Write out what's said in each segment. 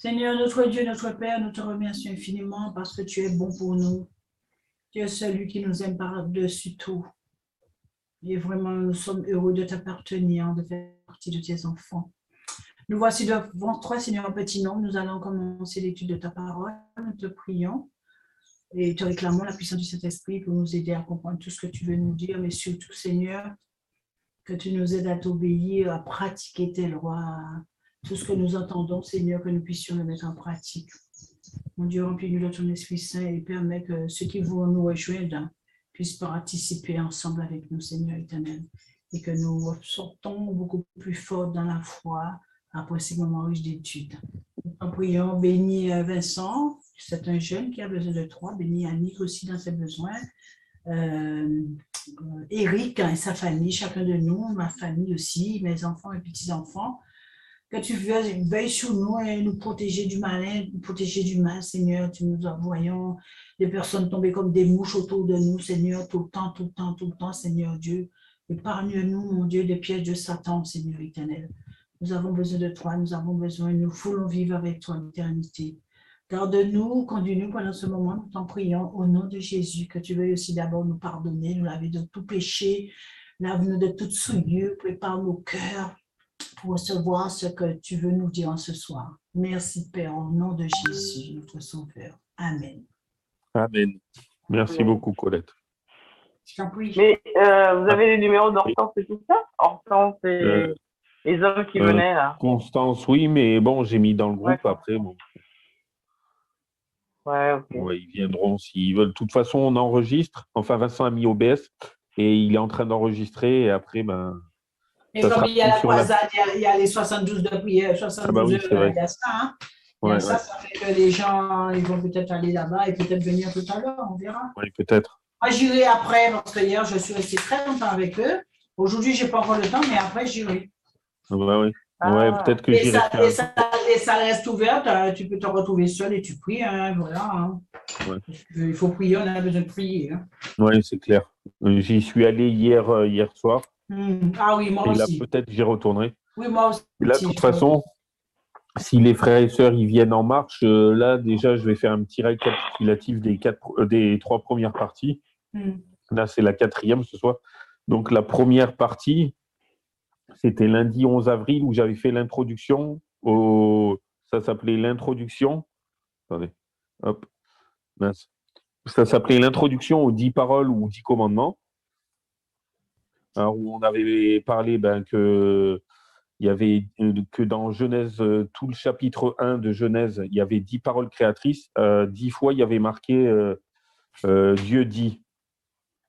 Seigneur, notre Dieu, notre Père, nous te remercions infiniment parce que tu es bon pour nous. Tu es celui qui nous aime par-dessus tout. Et vraiment, nous sommes heureux de t'appartenir, de faire partie de tes enfants. Nous voici devant toi, Seigneur, un petit nom. Nous allons commencer l'étude de ta parole. Nous te prions et te réclamons la puissance du Saint-Esprit pour nous aider à comprendre tout ce que tu veux nous dire, mais surtout, Seigneur, que tu nous aides à t'obéir, à pratiquer tes lois, tout ce que nous entendons, Seigneur, que nous puissions le mettre en pratique. Mon Dieu, remplis-nous de ton Esprit Saint et permets que ceux qui vont nous rejoindre puissent participer ensemble avec nous, Seigneur éternel, et que nous sortons beaucoup plus forts dans la foi après ces moments riches d'études. Nous t'en prions, bénis Vincent, c'est un jeune qui a besoin de toi, bénis Annick aussi dans ses besoins, Eric et sa famille, chacun de nous, ma famille aussi, mes enfants et petits-enfants, que tu veilles sur nous et nous protéger du malin, nous protéger du mal, Seigneur. Tu nous voyons des personnes tomber comme des mouches autour de nous, Seigneur, tout le temps, tout le temps, tout le temps, Seigneur Dieu. Épargne-nous, mon Dieu, des pièges de Satan, Seigneur éternel. Nous avons besoin de toi, nous avons besoin, nous voulons vivre avec toi l'éternité. Garde-nous, conduis-nous pendant ce moment, nous t'en prions au nom de Jésus, que tu veuilles aussi d'abord nous pardonner, nous laver de tout péché, lave-nous de toute souillure, prépare nos cœurs pour recevoir ce que tu veux nous dire ce soir. Merci Père, au nom de Jésus, notre Sauveur. Amen. Amen. Merci beaucoup, Colette. Je t'en prie. Mais vous avez les numéros d'Hortense et tout ça? Hortense et les hommes qui venaient là. Constance, oui, mais bon, j'ai mis dans le groupe après. Bon. Ouais, ok. Ouais, ils viendront s'ils veulent. De toute façon, on enregistre. Enfin, Vincent a mis OBS et il est en train d'enregistrer. Et après, ben. Et comme il y a la croisade, il y a les 72 de prière, 72 heures, il y a ça. Hein? Il y a ça fait que les gens ils vont peut-être aller là-bas et peut-être venir tout à l'heure, on verra. Oui, peut-être. Moi, j'irai après, parce que hier, je suis restée très longtemps avec eux. Aujourd'hui, je n'ai pas encore le temps, mais après, j'irai. Oui. Ouais, peut-être que j'irai. Les salles restent ouvertes, tu peux te retrouver seul et tu pries, hein, voilà. Hein. Ouais. Il faut prier, on a besoin de prier. Hein. Oui, c'est clair. J'y suis allé hier soir. Ah oui, moi aussi. Et là, peut-être j'y retournerai. Oui, moi aussi. Et là, de toute façon, si les frères et sœurs ils viennent en marche, là, déjà, je vais faire un petit récapitulatif des 3 premières parties. Là, c'est la 4e ce soir. Donc, la première partie, c'était lundi 11 avril où j'avais fait l'introduction ça s'appelait l'introduction. Attendez. Hop. Mince. Ça s'appelait l'introduction aux 10 paroles ou aux 10 commandements. Alors, où on avait parlé que il y avait que dans Genèse, tout le chapitre 1 de Genèse, il y avait 10 paroles créatrices. 10 fois, il y avait marqué Dieu dit.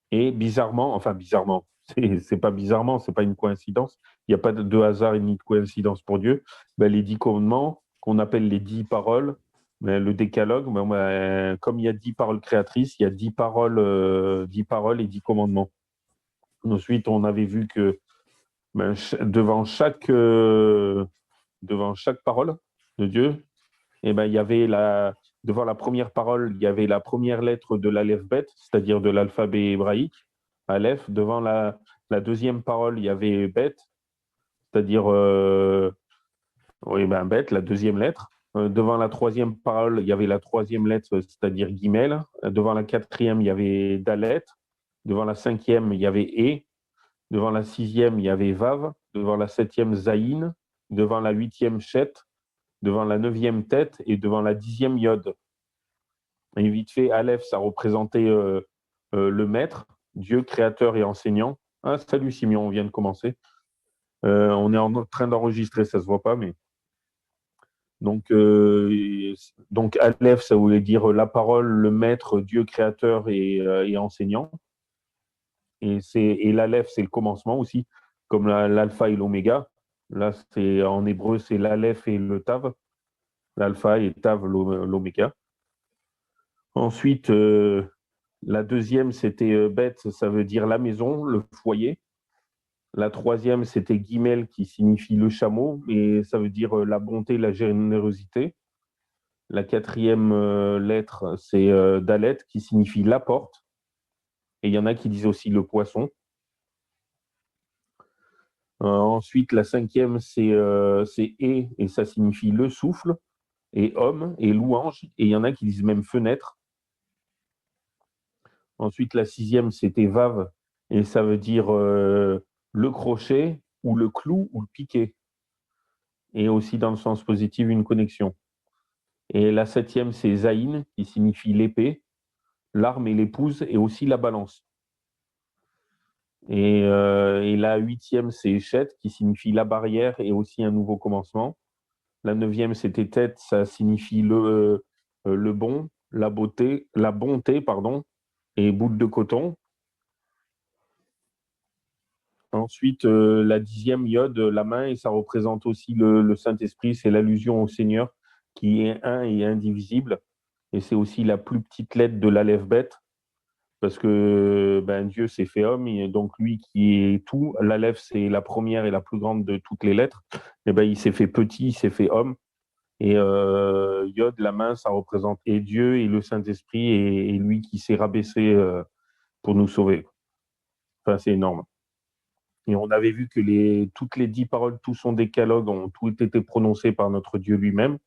Et bizarrement, c'est pas bizarrement, c'est pas une coïncidence. Il n'y a pas de hasard ni de coïncidence pour Dieu. Les 10 commandements, qu'on appelle les 10 paroles, le décalogue, comme il y a 10 paroles créatrices, il y a 10 paroles et 10 commandements. Ensuite, on avait vu que devant chaque parole de Dieu, il y avait devant la première parole, il y avait la première lettre de l'alphabet, c'est-à-dire de l'alphabet hébraïque, Aleph. Devant la deuxième parole, il y avait Bet, c'est-à-dire Bet, la deuxième lettre. Devant la troisième parole, il y avait la troisième lettre, c'est-à-dire Gimel. Devant la quatrième, il y avait Dalet. Devant la cinquième, il y avait E. Devant la 6e, il y avait Vav. Devant la 7e, Zaïn. Devant la 8e, Chet. Devant la 9e, Tête. Et devant la 10e, Yod. Et vite fait, Aleph, ça représentait le maître, Dieu, créateur et enseignant. Ah, salut Simeon, on vient de commencer. On est en train d'enregistrer, ça ne se voit pas, mais. Donc Aleph, ça voulait dire la parole, le maître, Dieu, créateur et enseignant. Et l'Aleph, c'est le commencement aussi, comme l'alpha et l'oméga. Là, en hébreu, c'est l'Aleph et le Tav. L'alpha et Tav, l'oméga. Ensuite, la deuxième, c'était Bet, ça veut dire la maison, le foyer. La troisième, c'était Gimel, qui signifie le chameau, et ça veut dire la bonté, la générosité. La quatrième lettre, c'est Dalet, qui signifie la porte. Et il y en a qui disent aussi le poisson. Ensuite, la cinquième, c'est E, et ça signifie le souffle. et homme et louange, et il y en a qui disent même fenêtre. Ensuite, la 6e, c'était vav, et ça veut dire le crochet ou le clou ou le piquet. Et aussi dans le sens positif, une connexion. Et la 7e, c'est zaïn, qui signifie l'épée, l'arme et l'épouse, et aussi la balance. Et la 8e, c'est chet, qui signifie la barrière et aussi un nouveau commencement. La 9e, c'était tête, ça signifie le bon, la bonté, pardon, et boule de coton. Ensuite, la 10e, yod, la main, et ça représente aussi le Saint-Esprit, c'est l'allusion au Seigneur qui est un et indivisible. Et c'est aussi la plus petite lettre de l'aleph bête, parce que Dieu s'est fait homme, et donc lui qui est tout, l'aleph c'est la première et la plus grande de toutes les lettres, et il s'est fait petit, il s'est fait homme. Et yod, la main, ça représente et Dieu et le Saint-Esprit et lui qui s'est rabaissé pour nous sauver. Enfin, c'est énorme. Et on avait vu que toutes les 10 paroles, tout son décalogue, ont tout été prononcés par notre Dieu lui-même.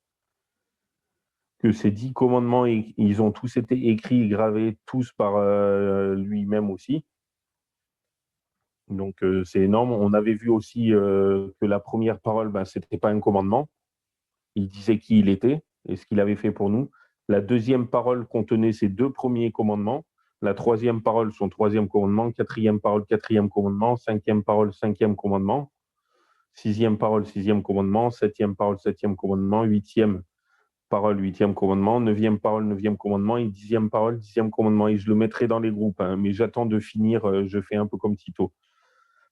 Que ces 10 commandements, ils ont tous été écrits et gravés, tous par lui-même aussi. Donc, c'est énorme. On avait vu aussi que la première parole, ce n'était pas un commandement. Il disait qui il était et ce qu'il avait fait pour nous. La deuxième parole contenait ses 2 premiers commandements. La troisième parole, son 3e commandement. Quatrième parole, 4e commandement. 5e parole, 5e commandement. 6e parole, 6e commandement. 7e parole, 7e commandement. 8e parole, 8e commandement. 9e parole, 9e commandement. Et 10e parole, 10e commandement. Et je le mettrai dans les groupes, hein, mais j'attends de finir. Je fais un peu comme Tito.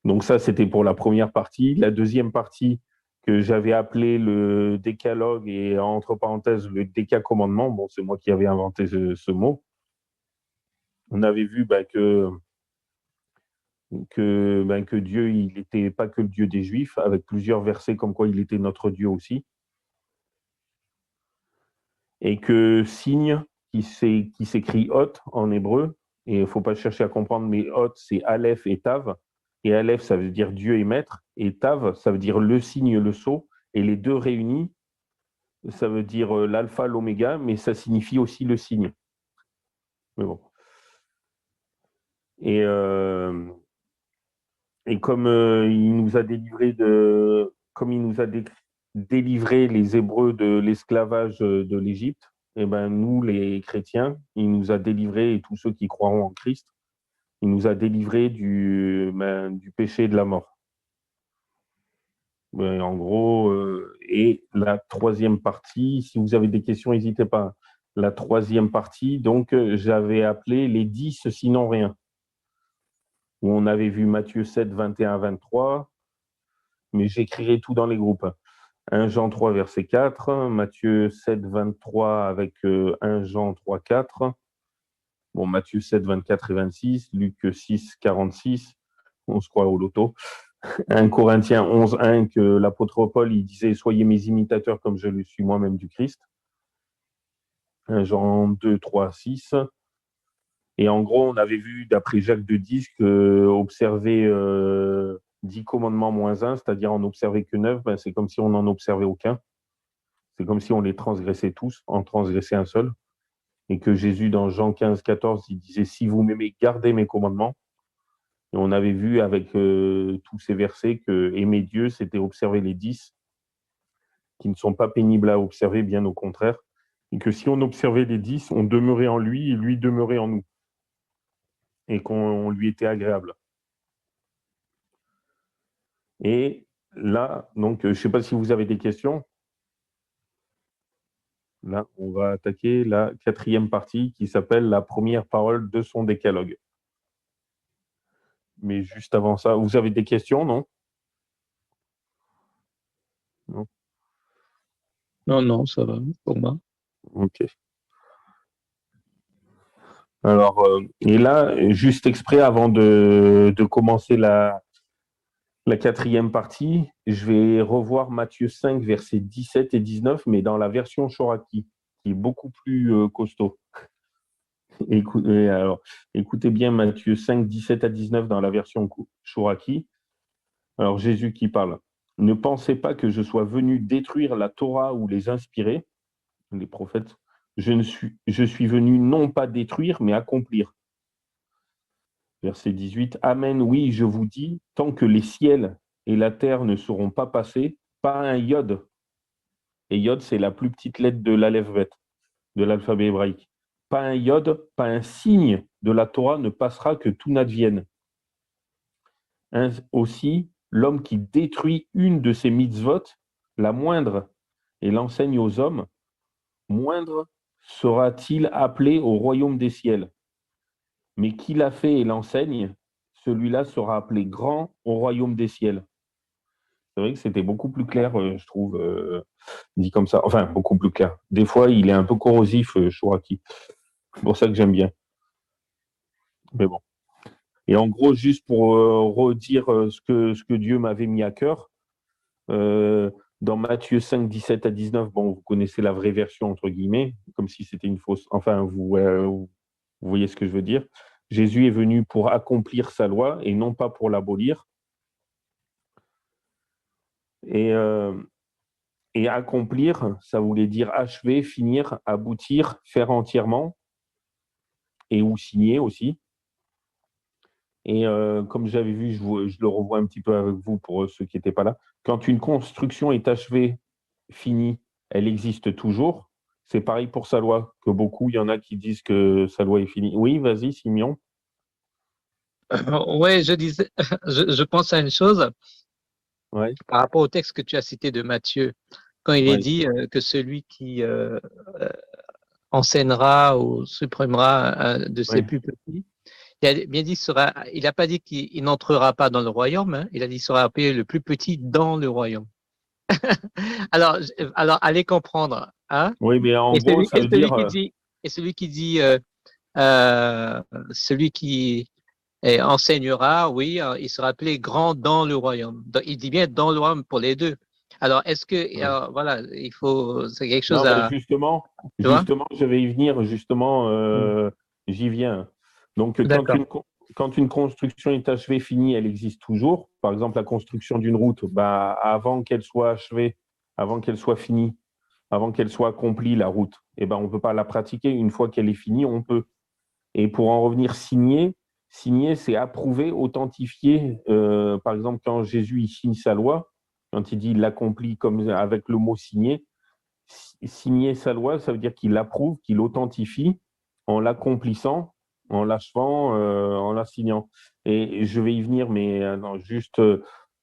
Donc ça, c'était pour la première partie. La deuxième partie, que j'avais appelé le décalogue et entre parenthèses le décacommandement. Bon, c'est moi qui avais inventé ce mot. On avait vu que Dieu, il n'était pas que le Dieu des Juifs, avec plusieurs versets comme quoi il était notre Dieu aussi. Et que signe, qui s'écrit Hot en hébreu, et il ne faut pas chercher à comprendre, mais Hot, c'est Aleph et Tav. Et Aleph, ça veut dire Dieu et maître, et Tav, ça veut dire le signe, le sceau, et les deux réunis, ça veut dire l'alpha, l'oméga, mais ça signifie aussi le signe. Mais bon. Et comme il nous a délivré les Hébreux de l'esclavage de l'Égypte, et nous, les chrétiens, il nous a délivrés, et tous ceux qui croiront en Christ, il nous a délivrés du péché et de la mort. En gros, et la 3e partie, si vous avez des questions, n'hésitez pas. La 3e partie, donc, j'avais appelé les 10 sinon rien. Où on avait vu Matthieu 7, 21 à 23, mais j'écrirai tout dans les groupes. 1 Jean 3, verset 4, Matthieu 7, 23 avec 1 Jean 3, 4, bon, Matthieu 7, 24 et 26, Luc 6, 46, on se croit au loto. 1 Corinthiens 11, 1, que l'apôtre Paul, il disait « Soyez mes imitateurs comme je le suis moi-même du Christ ». 1 Jean 2, 3, 6. Et en gros, on avait vu, d'après Jacques de Dis, qu'observer 10 commandements moins 1, c'est-à-dire en observer que 9, c'est comme si on n'en observait aucun. C'est comme si on les transgressait tous, en transgressait un seul. Et que Jésus, dans Jean 15, 14, il disait « Si vous m'aimez, gardez mes commandements ». Et on avait vu avec tous ces versets que aimer Dieu, c'était observer les 10, qui ne sont pas pénibles à observer, bien au contraire. Et que si on observait les 10, on demeurait en lui et lui demeurait en nous. Et qu'on lui était agréable. Et là, donc, je ne sais pas si vous avez des questions. Là, on va attaquer la 4e partie qui s'appelle la première parole de son décalogue. Mais juste avant ça, vous avez des questions, non? Non, non, ça va pour moi. Ok. Alors, et là, juste exprès, avant de commencer la 4e partie, je vais revoir Matthieu 5, versets 17 et 19, mais dans la version Shoraki, qui est beaucoup plus costaud. Écoutez bien Matthieu 5, 17 à 19 dans la version Shoraki. Alors, Jésus qui parle. « Ne pensez pas que je sois venu détruire la Torah ou les inspirer. les prophètes. Je suis venu non pas détruire, mais accomplir. Verset 18. Amen, oui, je vous dis, tant que les ciels et la terre ne seront pas passés, pas un iode. Et iode, c'est la plus petite lettre de l'aleph-bet, de l'alphabet hébraïque. Pas un iode, pas un signe de la Torah ne passera que tout n'advienne. Aussi, l'homme qui détruit une de ces mitzvot, la moindre, et l'enseigne aux hommes, moindre sera-t-il appelé au royaume des ciels. Mais qui l'a fait et l'enseigne, celui-là sera appelé grand au royaume des ciels. C'est vrai que c'était beaucoup plus clair, je trouve, dit comme ça. Enfin, beaucoup plus clair. Des fois, il est un peu corrosif, Chouraki. C'est pour ça que j'aime bien. Mais bon. Et en gros, juste pour redire ce que Dieu m'avait mis à cœur, dans Matthieu 5, 17 à 19, bon, vous connaissez la vraie version, entre guillemets, comme si c'était une fausse. Enfin, vous voyez ce que je veux dire. Jésus est venu pour accomplir sa loi et non pas pour l'abolir. Et accomplir, ça voulait dire achever, finir, aboutir, faire entièrement, et ou signer aussi. Et comme j'avais vu, je le revois un petit peu avec vous pour ceux qui n'étaient pas là. Quand une construction est achevée, finie, elle existe toujours. C'est pareil pour sa loi, que beaucoup, il y en a qui disent que sa loi est finie. Oui, vas-y, Simeon. Oui, je pense à une chose Ouais. par rapport au texte que tu as cité de Matthieu, quand il est dit que celui qui enseignera ou supprimera de ses plus petits, il a bien dit il n'a pas dit qu'il n'entrera pas dans le royaume, hein, il a dit qu'il sera appelé le plus petit dans le royaume. alors, allez comprendre. Hein? Oui, mais en gros, ça veut dire. Celui qui dit, celui qui enseignera, oui, il sera appelé grand dans le royaume. Donc, il dit bien dans le royaume pour les deux. Alors, est-ce que, voilà, il faut, c'est quelque chose à. Justement, je vais y venir, j'y viens. Donc, quand une construction est achevée, finie, elle existe toujours. Par exemple, la construction d'une route, avant qu'elle soit achevée, avant qu'elle soit finie, avant qu'elle soit accomplie, la route, on ne peut pas la pratiquer. Une fois qu'elle est finie, on peut. Et pour en revenir, signer, c'est approuver, authentifier. Par exemple, quand Jésus il signe sa loi, quand il dit il l'accomplit comme avec le mot signer, signer sa loi, ça veut dire qu'il l'approuve, qu'il l'authentifie en l'accomplissant, en l'achevant, en la signant. Et je vais y venir, mais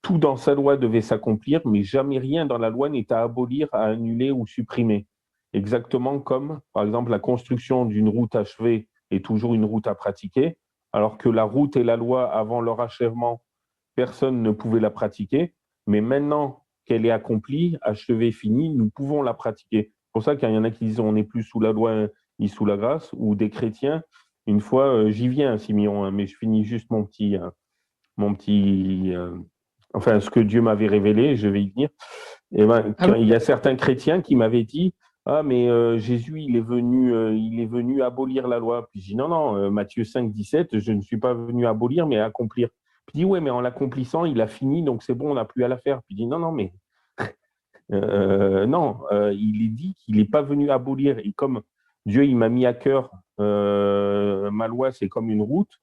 tout dans sa loi devait s'accomplir, mais jamais rien dans la loi n'est à abolir, à annuler ou supprimer. Exactement comme, par exemple, la construction d'une route achevée est toujours une route à pratiquer, alors que la route et la loi, avant leur achèvement, personne ne pouvait la pratiquer, mais maintenant qu'elle est accomplie, achevée, finie, nous pouvons la pratiquer. C'est pour ça qu'il y en a qui disent on n'est plus sous la loi ni sous la grâce, ou des chrétiens. Une fois, j'y viens, Simeon, mais je finis juste enfin, ce que Dieu m'avait révélé, je vais y venir. Et il y a certains chrétiens qui m'avaient dit ah, mais Jésus, il est venu abolir la loi. Puis je dis non, Matthieu 5, 17, je ne suis pas venu abolir, mais accomplir. Puis il dit ouais, mais en l'accomplissant, il a fini, donc c'est bon, on n'a plus à la faire. Puis je dis non, mais il est dit qu'il n'est pas venu abolir. Et comme Dieu, il m'a mis à cœur, ma loi, c'est comme une route.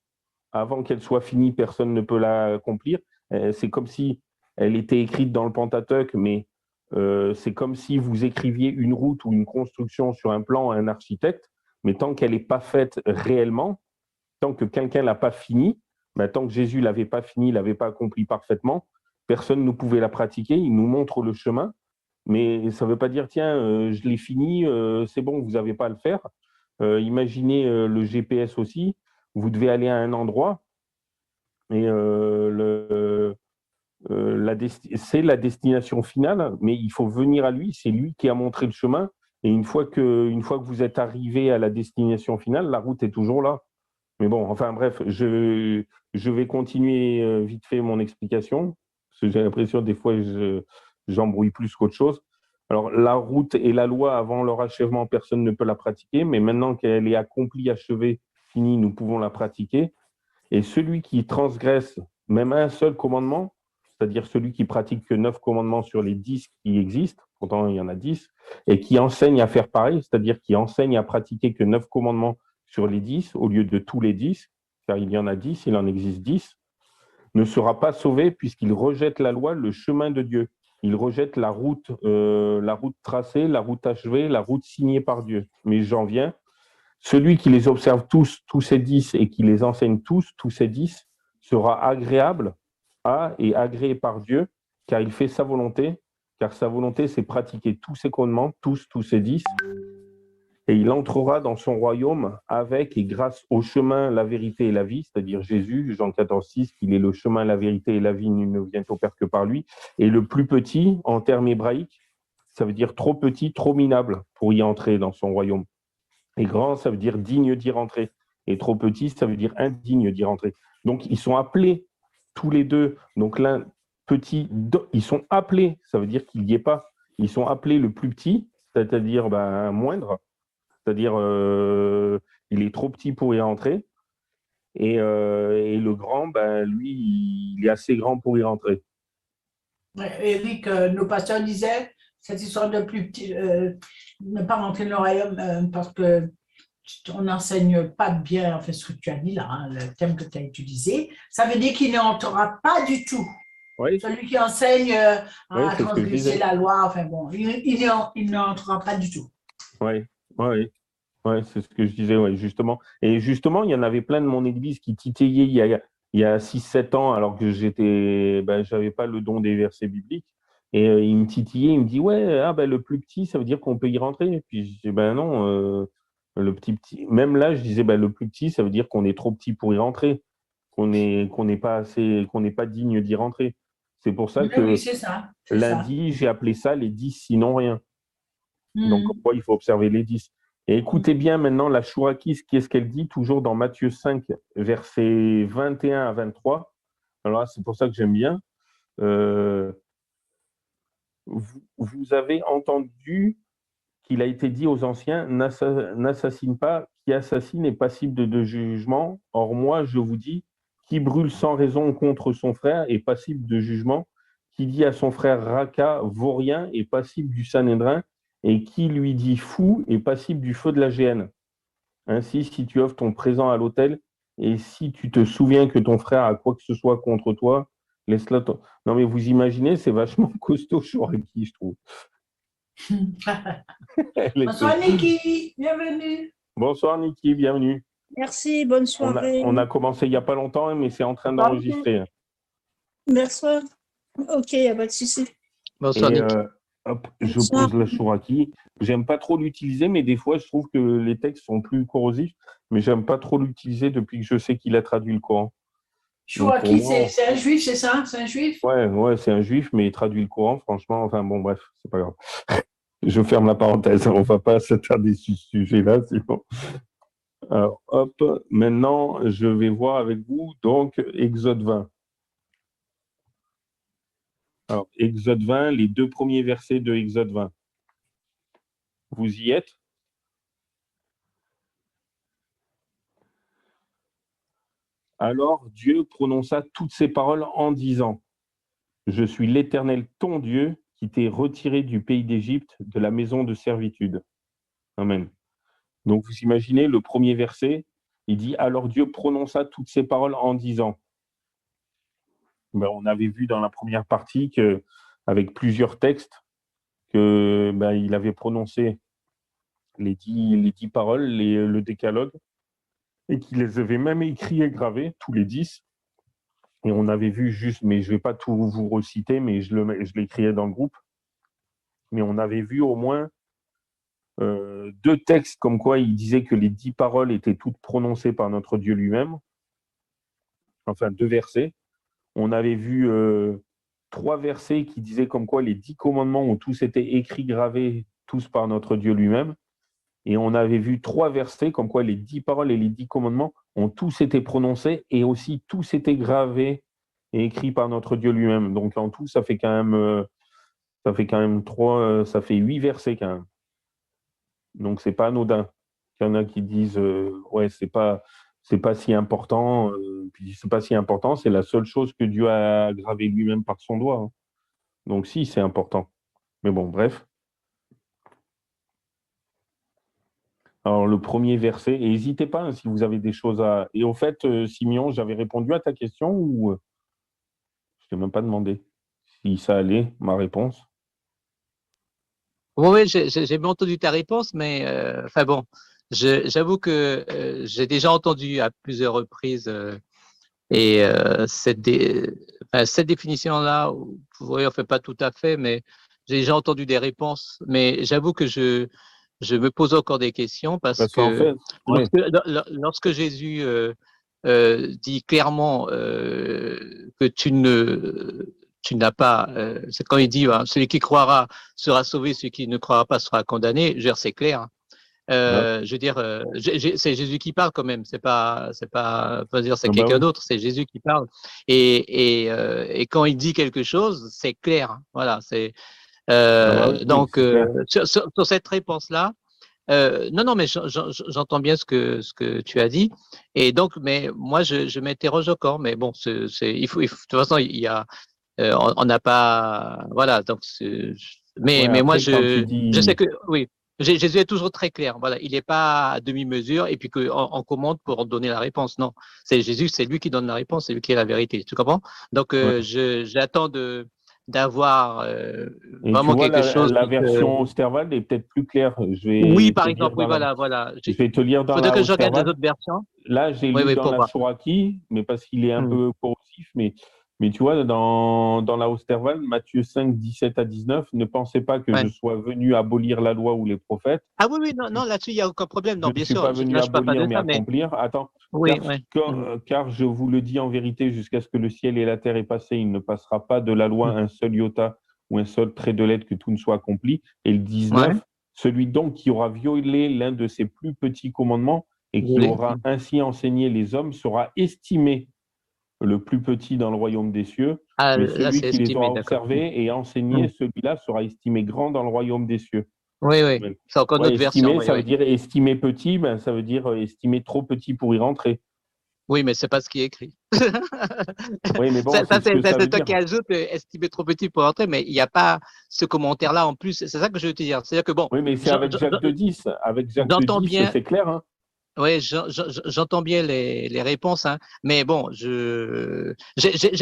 Avant qu'elle soit finie, personne ne peut l'accomplir. C'est comme si elle était écrite dans le Pentateuque, mais c'est comme si vous écriviez une route ou une construction sur un plan à un architecte, mais tant qu'elle n'est pas faite réellement, tant que quelqu'un ne l'a pas fini, tant que Jésus ne l'avait pas fini, ne l'avait pas accompli parfaitement, personne ne pouvait la pratiquer. Il nous montre le chemin, mais ça ne veut pas dire, tiens, je l'ai fini, c'est bon, vous n'avez pas à le faire. Imaginez le GPS aussi, vous devez aller à un endroit, et c'est la destination finale, mais il faut venir à lui, c'est lui qui a montré le chemin, et une fois que vous êtes arrivé à la destination finale, la route est toujours là. Mais bon, enfin bref, je vais continuer vite fait mon explication, parce que j'ai l'impression des fois j'embrouille plus qu'autre chose. Alors la route et la loi, avant leur achèvement, personne ne peut la pratiquer, mais maintenant qu'elle est accomplie, achevée, finie, nous pouvons la pratiquer. Et celui qui transgresse même un seul commandement, c'est-à-dire celui qui pratique que 9 commandements sur les 10 qui existent, pourtant il y en a 10, et qui enseigne à faire pareil, c'est-à-dire qui enseigne à pratiquer que 9 commandements sur les 10 au lieu de tous les 10, car il y en a 10, il en existe 10, ne sera pas sauvé puisqu'il rejette la loi, le chemin de Dieu. Il rejette la route tracée, la route achevée, la route signée par Dieu. Mais j'en viens. Celui qui les observe tous ces 10, et qui les enseigne tous ces 10, sera agréable à et agréé par Dieu, car il fait sa volonté, car sa volonté, c'est pratiquer tous ses commandements, tous ces 10, et il entrera dans son royaume avec et grâce au chemin, la vérité et la vie, c'est-à-dire Jésus, Jean 14,6, qu'il est le chemin, la vérité et la vie, nul ne vient au Père que par lui. Et le plus petit, en termes hébraïques, ça veut dire trop petit, trop minable pour y entrer dans son royaume. Et grand, ça veut dire digne d'y rentrer. Et trop petit, ça veut dire indigne d'y rentrer. Donc, ils sont appelés tous les deux. Donc, l'un petit, ils sont appelés, ça veut dire qu'il n'y est pas. Ils sont appelés le plus petit, c'est-à-dire moindre. C'est-à-dire, il est trop petit pour y rentrer. Et le grand, lui, il est assez grand pour y rentrer. Eric, nos pasteurs disaient, cette histoire de plus petit, ne pas rentrer dans le royaume parce que on n'enseigne pas bien, en fait, ce que tu as dit là, hein, le thème que tu as utilisé. Ça veut dire qu'il n'entrera pas du tout. Oui. Celui qui enseigne à transgresser la loi, enfin bon, il n'entrera pas du tout. Oui, c'est ce que je disais, justement. Et justement, il y en avait plein de mon église qui titillaient il y a 6-7 ans, alors que j'avais pas le don des versets bibliques. Et il me titillait, il me dit, le plus petit, ça veut dire qu'on peut y rentrer. Et puis je dis, non, le petit. Même là, je disais, le plus petit, ça veut dire qu'on est trop petit pour y rentrer, qu'on n'est pas digne d'y rentrer. C'est pour ça que lundi, j'ai appelé ça les 10 sinon rien. Donc, pourquoi il faut observer les 10. Et écoutez bien maintenant la Chouraki, qu'est-ce qu'elle dit, toujours dans Matthieu 5, versets 21 à 23. Alors là, c'est pour ça que j'aime bien. Vous avez entendu qu'il a été dit aux anciens, n'assassine pas, qui assassine est passible de jugement. Or moi, je vous dis, qui brûle sans raison contre son frère est passible de jugement. Qui dit à son frère Raka, vaurien, est passible du Sanhédrin. Et qui lui dit fou est passible du feu de la géhenne. Ainsi, si tu offres ton présent à l'autel, et si tu te souviens que ton frère a quoi que ce soit contre toi, laisse-le. Non, mais vous imaginez, c'est vachement costaud, Chouraki, je trouve. Bonsoir Niki, bienvenue. Bonsoir Niki, bienvenue. Merci, bonne soirée. On a commencé il n'y a pas longtemps, mais c'est en train d'enregistrer. Bonsoir. Ok, il n'y a pas de souci. Bonsoir Niki. Je pose la Chouraki. J'aime pas trop l'utiliser, mais des fois, je trouve que les textes sont plus corrosifs. Mais j'aime pas trop l'utiliser depuis que je sais qu'il a traduit le Coran. Chouraki, c'est un juif, c'est ça? C'est un juif? Ouais, c'est un juif, mais il traduit le Coran, franchement. Enfin, bon, bref, c'est pas grave. Je ferme la parenthèse. On va pas s'attarder sur ce sujet-là, sinon. Alors, maintenant, je vais voir avec vous, donc, Exode 20. Alors, Exode 20, les 2 premiers versets de Exode 20. Vous y êtes? Alors Dieu prononça toutes ces paroles en disant, je suis l'Éternel ton Dieu qui t'ai retiré du pays d'Égypte, de la maison de servitude. Amen. Donc vous imaginez le premier verset, il dit, alors Dieu prononça toutes ces paroles en disant. On avait vu dans la première partie qu'avec plusieurs textes, il avait prononcé les 10 paroles, le décalogue, et qu'il les avait même écrits et gravés, tous les 10. Et on avait vu juste, mais je ne vais pas tout vous reciter, mais je l'écrirai dans le groupe. Mais on avait vu au moins 2 textes comme quoi il disait que les 10 paroles étaient toutes prononcées par notre Dieu lui-même. Enfin, 2 versets. On avait vu 3 versets qui disaient comme quoi les 10 commandements ont tous été écrits, gravés, tous par notre Dieu lui-même. Et on avait vu 3 versets comme quoi les 10 paroles et les 10 commandements ont tous été prononcés et aussi tous été gravés et écrits par notre Dieu lui-même. Donc en tout, ça fait quand même 8 versets quand même. Donc c'est pas anodin. Il y en a qui disent c'est pas si important. Puis c'est pas si important, c'est la seule chose que Dieu a gravée lui-même par son doigt. Hein. Donc si, c'est important. Mais bon, bref. Alors, le premier verset, et n'hésitez pas hein, si vous avez des choses à... Et au fait, Simeon, j'avais répondu à ta question ou je ne t'ai même pas demandé si ça allait, ma réponse. Oui, j'ai bien entendu ta réponse, mais enfin bon, j'avoue que j'ai déjà entendu à plusieurs reprises et cette définition-là, oui, on ne fait pas tout à fait, mais j'ai déjà entendu des réponses. Mais j'avoue que je me pose encore des questions parce qu'en que fait, ouais. lorsque Jésus dit clairement que tu n'as pas, c'est quand il dit celui qui croira sera sauvé, celui qui ne croira pas sera condamné. Je veux dire, c'est clair. Hein. Je veux dire, c'est Jésus qui parle quand même. C'est pas dire c'est quelqu'un oui. d'autre. C'est Jésus qui parle. Et quand il dit quelque chose, c'est clair. Hein. Voilà. C'est oui, donc c'est sur cette réponse-là. Non, mais j'entends bien ce que tu as dit. Et donc, mais moi, je m'interroge encore. Mais bon, il faut, de toute façon, il y a, on n'a pas, voilà. Donc, mais après, moi, dis... je sais que, oui, Jésus est toujours très clair. Voilà, il n'est pas à demi-mesure et puis qu'on commande pour donner la réponse. Non, c'est Jésus, c'est lui qui donne la réponse, c'est lui qui est la vérité. Tu comprends? Donc, j'attends d'avoir vraiment quelque chose. La version Osterwald est peut-être plus claire. Oui, par exemple, oui, voilà. Je vais te lire dans faudrait la que je regarde les Osterwald. autres versions. Là, j'ai lu dans pour la voir. Chouraki, mais parce qu'il est un peu corrosif. Mais tu vois, dans la Osterwald, Matthieu 5, 17 à 19, ne pensez pas que je sois venu abolir la loi ou les prophètes. Ah oui, non, là-dessus, il n'y a aucun problème. Non, je bien ne suis sûr. pas venu Là, je parle pas abolir, de mais ça, accomplir. Attends, car je vous le dis en vérité, jusqu'à ce que le ciel et la terre aient passé, il ne passera pas de la loi un seul iota ou un seul trait de lettre que tout ne soit accompli. Et le 19, celui donc qui aura violé l'un de ses plus petits commandements et qui aura ainsi enseigné les hommes sera estimé le plus petit dans le royaume des cieux. Mais celui qui les aura observés et enseignés, celui-là sera estimé grand dans le royaume des cieux. Oui, c'est encore notre version. Ça veut dire estimer petit, ça veut dire estimer trop petit pour y rentrer. Oui, mais ce n'est pas ce qui est écrit. Oui, mais bon, c'est toi qui ajoutes estimer trop petit pour rentrer, mais il n'y a pas ce commentaire-là en plus. C'est ça que je veux te dire. C'est-à-dire que bon. Oui, mais c'est avec Jacques de 10. Avec Jacques de 10, c'est clair. Hein. Oui, j'entends bien les réponses, hein, mais bon, j'ai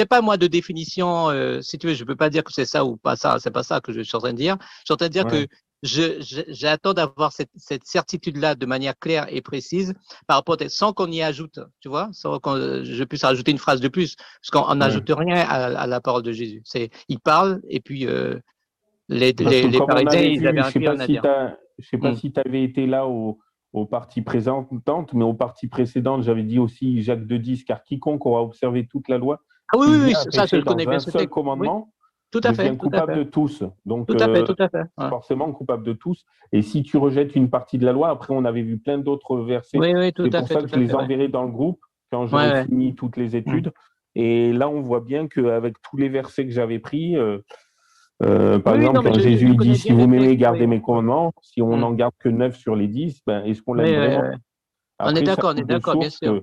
pas moi de définition. Si tu veux, je peux pas dire que c'est ça ou pas ça. C'est pas ça que je suis en train de dire. Je suis en train de dire que j'attends d'avoir cette certitude-là de manière claire et précise par rapport sans qu'on y ajoute, tu vois, sans qu'on je puisse rajouter une phrase de plus, parce qu'on n'ajoute rien à la parole de Jésus. Il parle et puis les Parisiens, ils avaient un peu rien à dire. Je sais pas si tu avais été là aux parties présentes, mais aux parties précédentes, j'avais dit aussi Jacques de 10, car quiconque aura observé toute la loi, ça je le connais bien. Un seul commandement, tout à fait, devient coupable de tous. Donc, tout à fait. Forcément coupable de tous. Et si tu rejettes une partie de la loi, après, on avait vu plein d'autres versets. C'est pour ça que je les enverrai dans le groupe quand j'aurai fini toutes les études. Et là, on voit bien qu'avec tous les versets que j'avais pris, par exemple, quand Jésus dit « Si vous m'aimez, gardez mes commandements », si on n'en garde que 9 sur les 10, est-ce qu'on l'aime vraiment Après, on est d'accord, bien sûr.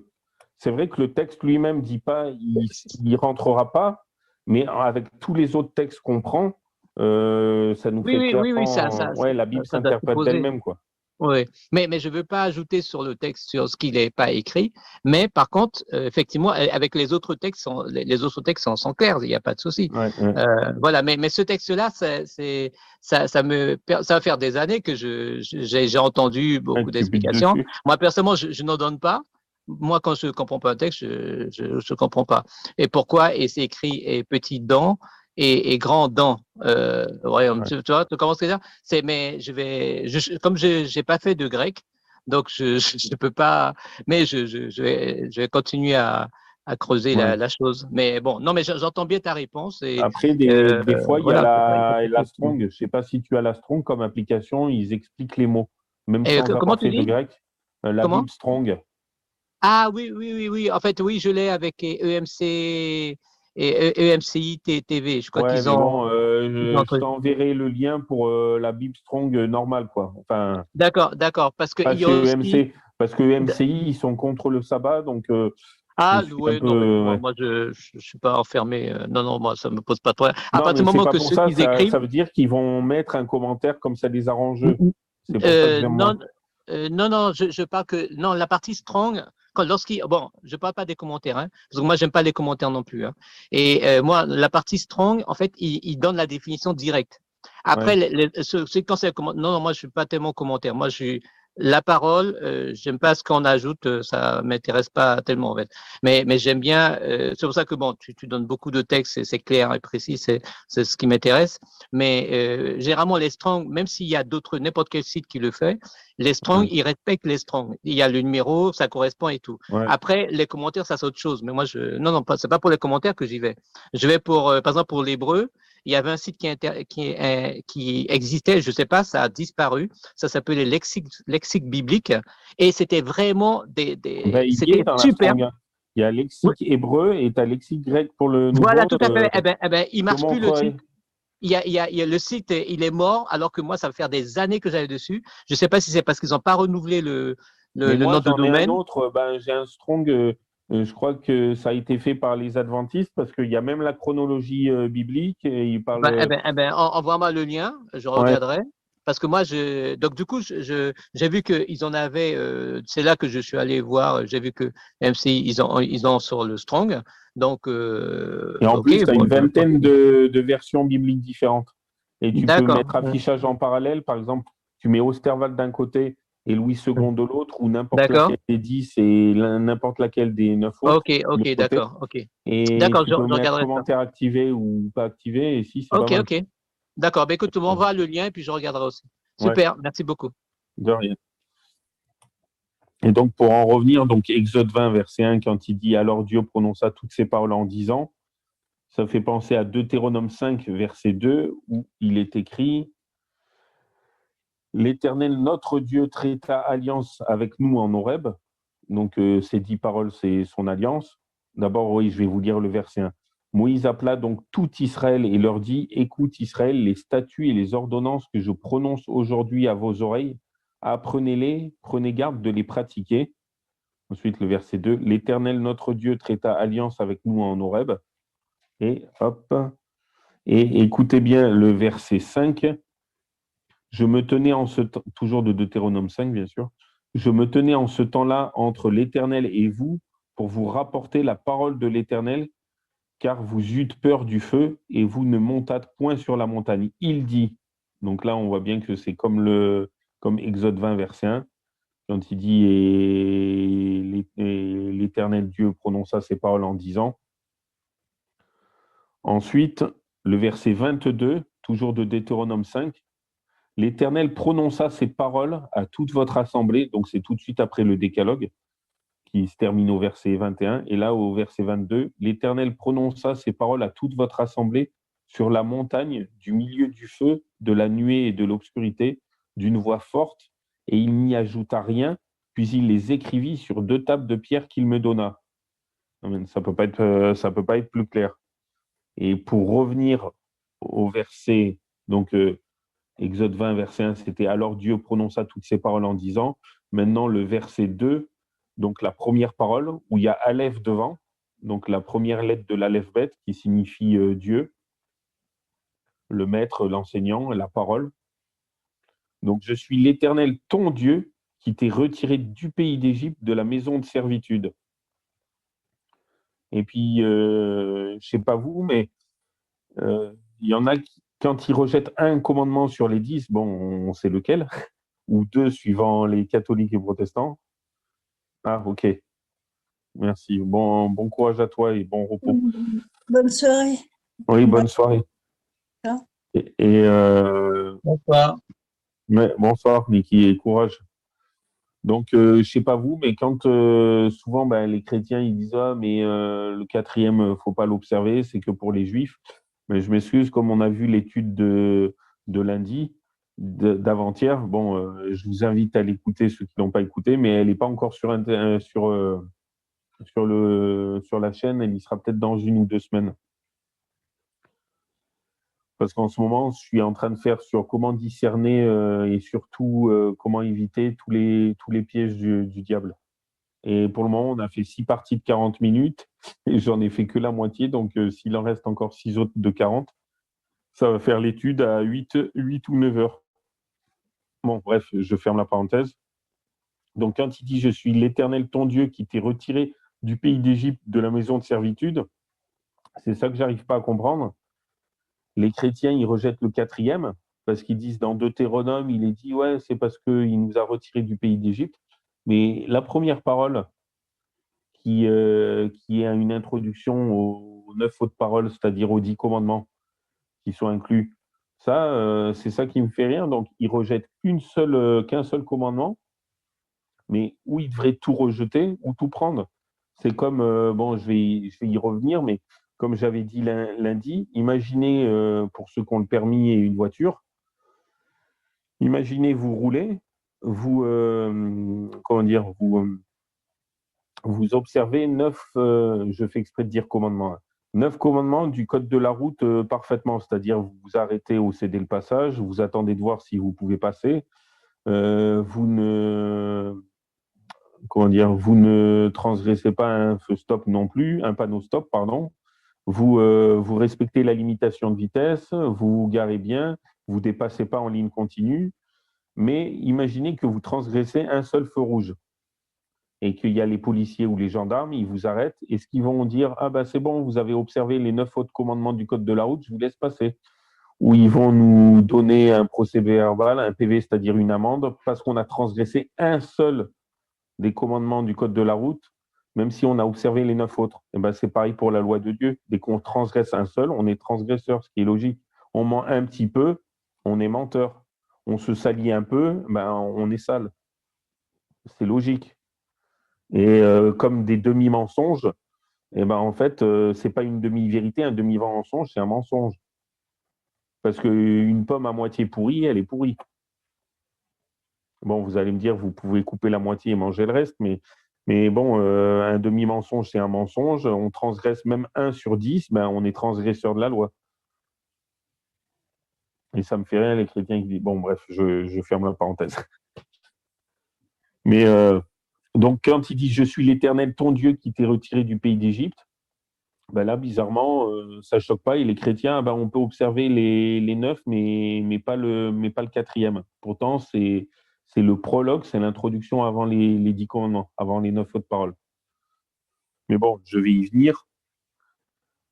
C'est vrai que le texte lui-même ne dit pas il ne rentrera pas, mais avec tous les autres textes qu'on prend, ça nous fait clairement… la Bible s'interprète d'elle-même, quoi. Oui, mais je ne veux pas ajouter sur le texte sur ce qu'il n'est pas écrit, mais par contre, effectivement, avec les autres textes, les autres textes sont clairs, il n'y a pas de souci. Voilà, mais ce texte-là, ça va faire des années que j'ai entendu beaucoup d'explications. Moi, personnellement, je n'en donne pas. Moi, quand je ne comprends pas un texte, je ne comprends pas. Et pourquoi? Et c'est écrit et petit dent et grand dent. Tu vois, tu commences à dire. Mais comme je n'ai pas fait de grec, donc je ne peux pas. Mais je vais continuer à creuser la chose. Mais bon, non, mais j'entends bien ta réponse. Et, après, des fois, il y a la Strong. Je ne sais pas si tu as la Strong comme application. Ils expliquent les mots, même sans avoir fait de grec. La Bible Strong. Ah oui. En fait, oui, je l'ai avec EMC et EMCI TV. Je crois qu'ils ont. Je t'enverrai le lien pour la Bible Strong normale, quoi. Enfin. D'accord. Parce que EMCI, ils sont contre le sabbat, donc Ah, suis un oui, non, mais peu, ouais. moi je ne suis pas enfermé. Non, non, moi, ça ne me pose pas de problème. À Non, partir mais du c'est moment pas que pour ceux ça. qui écrivent, Ça veut dire qu'ils vont mettre un commentaire comme ça les arrange eux. C'est pour ça que j'aime non, moins. non, je parle que, non, la partie strong, bon, je parle pas des commentaires, hein, parce que moi, j'aime pas les commentaires non plus. Hein. Et moi, la partie strong, en fait, il donne la définition directe. Après, Ouais. quand c'est non, non, moi, je suis pas tellement commentaire. Moi, je suis la parole, j'aime pas ce qu'on ajoute, ça m'intéresse pas tellement, en fait. Mais j'aime bien, c'est pour ça que, bon, tu donnes beaucoup de textes, c'est clair et précis, c'est ce qui m'intéresse. Mais généralement, les strong, même s'il y a d'autres, n'importe quel site qui le fait, les strong, Ouais. ils respectent les strong. Il y a le numéro, ça correspond et tout. Ouais. Après, les commentaires, ça c'est autre chose. Mais moi, non, non, c'est pas pour les commentaires que j'y vais. Je vais par exemple, pour l'hébreu, il y avait un site qui existait, je sais pas, ça a disparu. Ça s'appelait Lexique biblique. Et c'était vraiment Ben, il y c'était est dans la super. Strong, hein. Il y a lexique hébreu et tu as lexique grec pour le Voilà, nouveau. tout à fait. Il Je te marche plus le montrerai. site. Le site, il est mort, alors que moi, ça va faire des années que j'avais dessus. Je ne sais pas si c'est parce qu'ils n'ont pas renouvelé Mais le moi, nom de j'en ai un domaine. autre. Ben, j'ai un Strong. Je crois que ça a été fait par les adventistes parce qu'il y a même la chronologie biblique et il parle. Envoie-moi le lien, je Ouais. regarderai. Parce que moi, donc du coup, j'ai vu qu'ils en avaient, c'est là que je suis allé voir, j'ai vu que MC, ils ont sur le Strong. Donc, Et en plus, ok, tu as bon, une vingtaine de versions bibliques différentes. Et tu peux d'accord, mettre affichage en parallèle. Par exemple, tu mets Osterwald d'un côté et Louis II de l'autre, ou n'importe d'accord, laquelle des 10 et n'importe laquelle des 9 autres de ok, l'autre côté. d'accord, ok. Et D'accord, tu peux je mettre regarderai ça. commentaire activé ou pas activé. Et si, c'est pas Ok, mal. ok. D'accord, ben écoute, tu Ouais. m'envoies le lien et puis je regarderai aussi. Ouais, Super, merci beaucoup. de rien. Et donc, pour en revenir, donc Exode 20, verset 1, quand il dit « Alors Dieu prononça toutes ces paroles en disant », ça fait penser à Deutéronome 5, verset 2, où il est écrit « L'Éternel, notre Dieu, traita alliance avec nous en Horeb ». Donc, ces 10 paroles, c'est son alliance. D'abord, oui, je vais vous lire le verset 1. Moïse appela donc tout Israël et leur dit « Écoute Israël, les statuts et les ordonnances que je prononce aujourd'hui à vos oreilles, apprenez-les, prenez garde de les pratiquer. » Ensuite, le verset 2, « L'Éternel, notre Dieu, traita alliance avec nous en Horeb. » Et hop, et écoutez bien le verset 5, « Je me tenais en ce temps, toujours de Deutéronome 5, bien sûr, je me tenais en ce temps-là entre l'Éternel et vous pour vous rapporter la parole de l'Éternel, car vous eûtes peur du feu et vous ne montâtes point sur la montagne. Il dit, donc là on voit bien que c'est comme Exode 20, verset 1, quand il dit et l'Éternel Dieu prononça ces paroles en disant. Ensuite, le verset 22, toujours de Deutéronome 5, l'Éternel prononça ces paroles à toute votre assemblée, donc c'est tout de suite après le décalogue, qui se termine au verset 21, et là au verset 22, l'Éternel prononça ces paroles à toute votre assemblée sur la montagne, du milieu du feu, de la nuée et de l'obscurité, d'une voix forte, et il n'y ajouta rien, puis il les écrivit sur 2 tables de pierre qu'il me donna. Amen. Ça peut pas être plus clair. Et pour revenir au verset, donc Exode 20, verset 1, c'était « Alors Dieu prononça toutes ces paroles en disant ». Maintenant, le verset 2, donc la première parole, où il y a Aleph devant, donc la première lettre de l'Aleph-Bet, qui signifie Dieu, le maître, l'enseignant, la parole. Donc, je suis l'Éternel, ton Dieu, qui t'ai retiré du pays d'Égypte, de la maison de servitude. Et puis, je ne sais pas vous, mais il y en a qui, quand ils rejettent un commandement sur les 10, bon, on sait lequel, ou 2 suivant les catholiques et protestants. Ah, ok. Merci. Bon courage à toi et bon repos. Bonne soirée. Oui, bonne soirée. Ciao. Bonsoir. Bonsoir, Niki, et courage. Donc, je ne sais pas vous, mais quand souvent les chrétiens ils disent ah mais le 4e, faut pas l'observer, c'est que pour les juifs. Mais je m'excuse, comme on a vu l'étude de lundi, d'avant-hier. Bon, je vous invite à l'écouter ceux qui l'ont pas écouté, mais elle n'est pas encore sur la chaîne. Elle y sera peut-être dans 1 ou 2 semaines. Parce qu'en ce moment, je suis en train de faire sur comment discerner et surtout comment éviter tous les pièges du diable. Et pour le moment, on a fait 6 parties de 40 minutes et j'en ai fait que la moitié. Donc, s'il en reste encore 6 autres de 40, ça va faire l'étude à 8 ou 9 heures. Bon, bref, je ferme la parenthèse. Donc, quand il dit « Je suis l'Éternel ton Dieu qui t'ai retiré du pays d'Égypte, de la maison de servitude », c'est ça que j'arrive pas à comprendre. Les chrétiens, ils rejettent le 4e parce qu'ils disent dans Deutéronome, il est dit « Ouais, c'est parce qu'il nous a retirés du pays d'Égypte ». Mais la première parole qui est une introduction aux 9 autres paroles, c'est-à-dire aux 10 commandements qui sont inclus, ça, c'est ça qui me fait rire. Donc, ils rejettent qu'un seul commandement, mais où ils devraient tout rejeter ou tout prendre. C'est comme, bon, je vais y revenir, mais comme j'avais dit lundi, imaginez, pour ceux qui ont le permis et une voiture, imaginez vous roulez, vous observez 9, je fais exprès de dire commandements, 9 commandements du code de la route parfaitement, c'est-à-dire vous vous arrêtez au céder le passage, vous attendez de voir si vous pouvez passer, vous ne transgressez pas un feu stop non plus, un panneau stop, pardon. Vous respectez la limitation de vitesse, vous vous garez bien, vous ne dépassez pas en ligne continue, mais imaginez que vous transgressez un seul feu rouge et qu'il y a les policiers ou les gendarmes, ils vous arrêtent, et ce qu'ils vont dire, ah ben c'est bon, vous avez observé les 9 autres commandements du code de la route, je vous laisse passer. Ou ils vont nous donner un procès verbal, un PV, c'est-à-dire une amende, parce qu'on a transgressé un seul des commandements du code de la route, même si on a observé les 9 autres. Et ben c'est pareil pour la loi de Dieu. Dès qu'on transgresse un seul, on est transgresseur, ce qui est logique. On ment un petit peu, on est menteur. On se salit un peu, ben on est sale. C'est logique. Et comme des demi-mensonges, et ben en fait, c'est pas une demi-vérité, un demi-mensonge, c'est un mensonge. Parce qu'une pomme à moitié pourrie, elle est pourrie. Bon, vous allez me dire, vous pouvez couper la moitié et manger le reste, mais bon, un demi-mensonge, c'est un mensonge. On transgresse même 1 sur 10, ben, on est transgresseur de la loi. Et ça me fait rien, les chrétiens qui disent, bon, bref, je ferme la parenthèse. Mais donc, quand il dit, je suis l'Éternel, ton Dieu, qui t'est retiré du pays d'Égypte, ben là, bizarrement, ça ne choque pas. Et les chrétiens, ben, on peut observer les 9, mais pas le 4e. Pourtant, c'est le prologue, c'est l'introduction avant les 10 commandements, avant les 9 autres paroles. Mais bon, je vais y venir.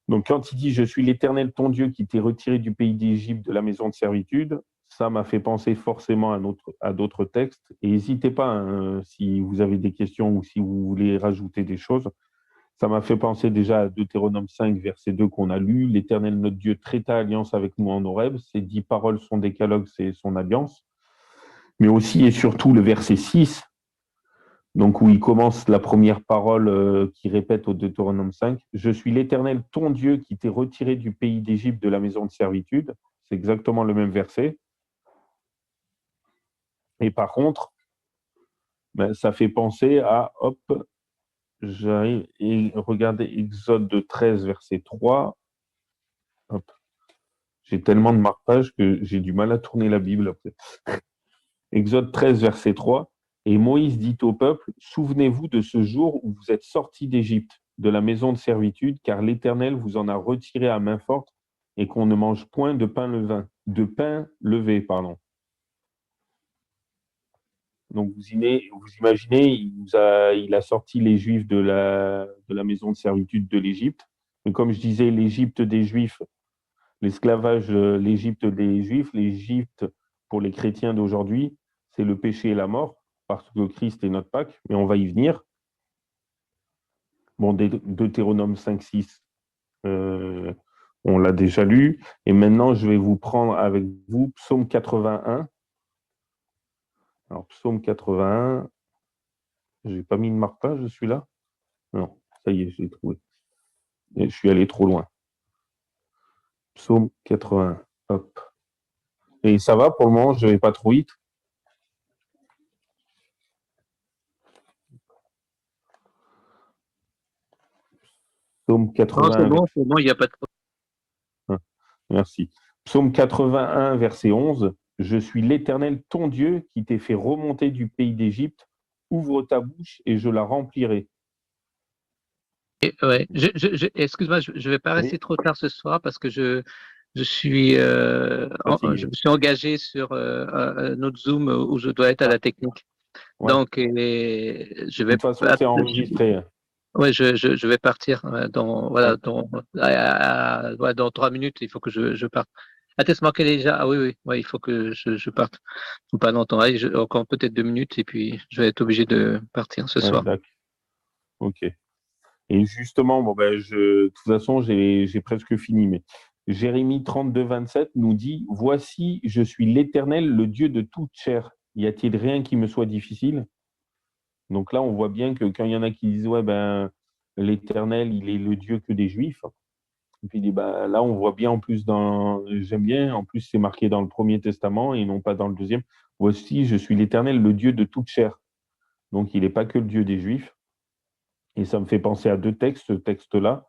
Donc, quand il dit « Je suis l'Éternel, ton Dieu, qui t'est retiré du pays d'Égypte, de la maison de servitude », ça m'a fait penser forcément à d'autres textes. Et n'hésitez pas, hein, si vous avez des questions ou si vous voulez rajouter des choses. Ça m'a fait penser déjà à Deutéronome 5, verset 2 qu'on a lu. « L'Éternel, notre Dieu, traita alliance avec nous en Horeb. » Ces 10 paroles, son décalogue, c'est son alliance. Mais aussi et surtout le verset 6, donc où il commence la première parole qui répète au Deutéronome 5. « Je suis l'Éternel, ton Dieu, qui t'ai retiré du pays d'Égypte, de la maison de servitude. » C'est exactement le même verset. Et par contre, ben, ça fait penser à, hop, j'arrive et regardez Exode 13, verset 3. Hop. J'ai tellement de marque-pages que j'ai du mal à tourner la Bible après. Exode 13, verset 3. Et Moïse dit au peuple, « Souvenez-vous de ce jour où vous êtes sortis d'Égypte, de la maison de servitude, car l'Éternel vous en a retiré à main forte et qu'on ne mange point de pain levé. » Donc vous imaginez, il a sorti les Juifs de la maison de servitude de l'Égypte. Mais comme je disais, l'Égypte des Juifs, l'esclavage, l'Égypte des Juifs, l'Égypte pour les chrétiens d'aujourd'hui, c'est le péché et la mort, parce que Christ est notre Pâque, mais on va y venir. Bon, Deutéronome 5, 6, on l'a déjà lu. Et maintenant, je vais vous prendre avec vous Psaume 81. Alors, Psaume 81, je n'ai pas mis de marque-page, je suis là. Non, ça y est, je l'ai trouvé. Et je suis allé trop loin. Psaume 81, hop. Et ça va pour le moment, je ne vais pas trop vite. Psaume 81. Non, c'est bon, il n'y a pas de problème. Merci. Psaume 81, verset 11. « Je suis l'Éternel, ton Dieu, qui t'ai fait remonter du pays d'Égypte ouvre ta bouche et je la remplirai. Ouais. Excuse-moi, je ne vais pas rester trop tard ce soir parce que je me suis engagé sur un autre Zoom où je dois être à la technique. Ouais. Donc, je vais. De toute façon, c'est enregistré. Oui, je vais partir dans 3 minutes. Il faut que je parte. Atteste-moi qu'elle est déjà. Ah oui, il faut que je parte. Ou pas longtemps. Allez, encore peut-être 2 minutes et puis je vais être obligé de partir ce soir. D'accord. Ok. Et justement, de toute façon, j'ai presque fini. Mais Jérémie 32, 27 nous dit: Voici, je suis l'Éternel, le Dieu de toute chair. Y a-t-il rien qui me soit difficile? Donc là, on voit bien que quand il y en a qui disent l'Éternel, il est le Dieu que des Juifs. Et puis là, on voit bien en plus j'aime bien, en plus c'est marqué dans le Premier Testament et non pas dans le Deuxième. Voici, je suis l'Éternel, le Dieu de toute chair. Donc il n'est pas que le Dieu des Juifs. Et ça me fait penser à 2 textes, ce texte-là.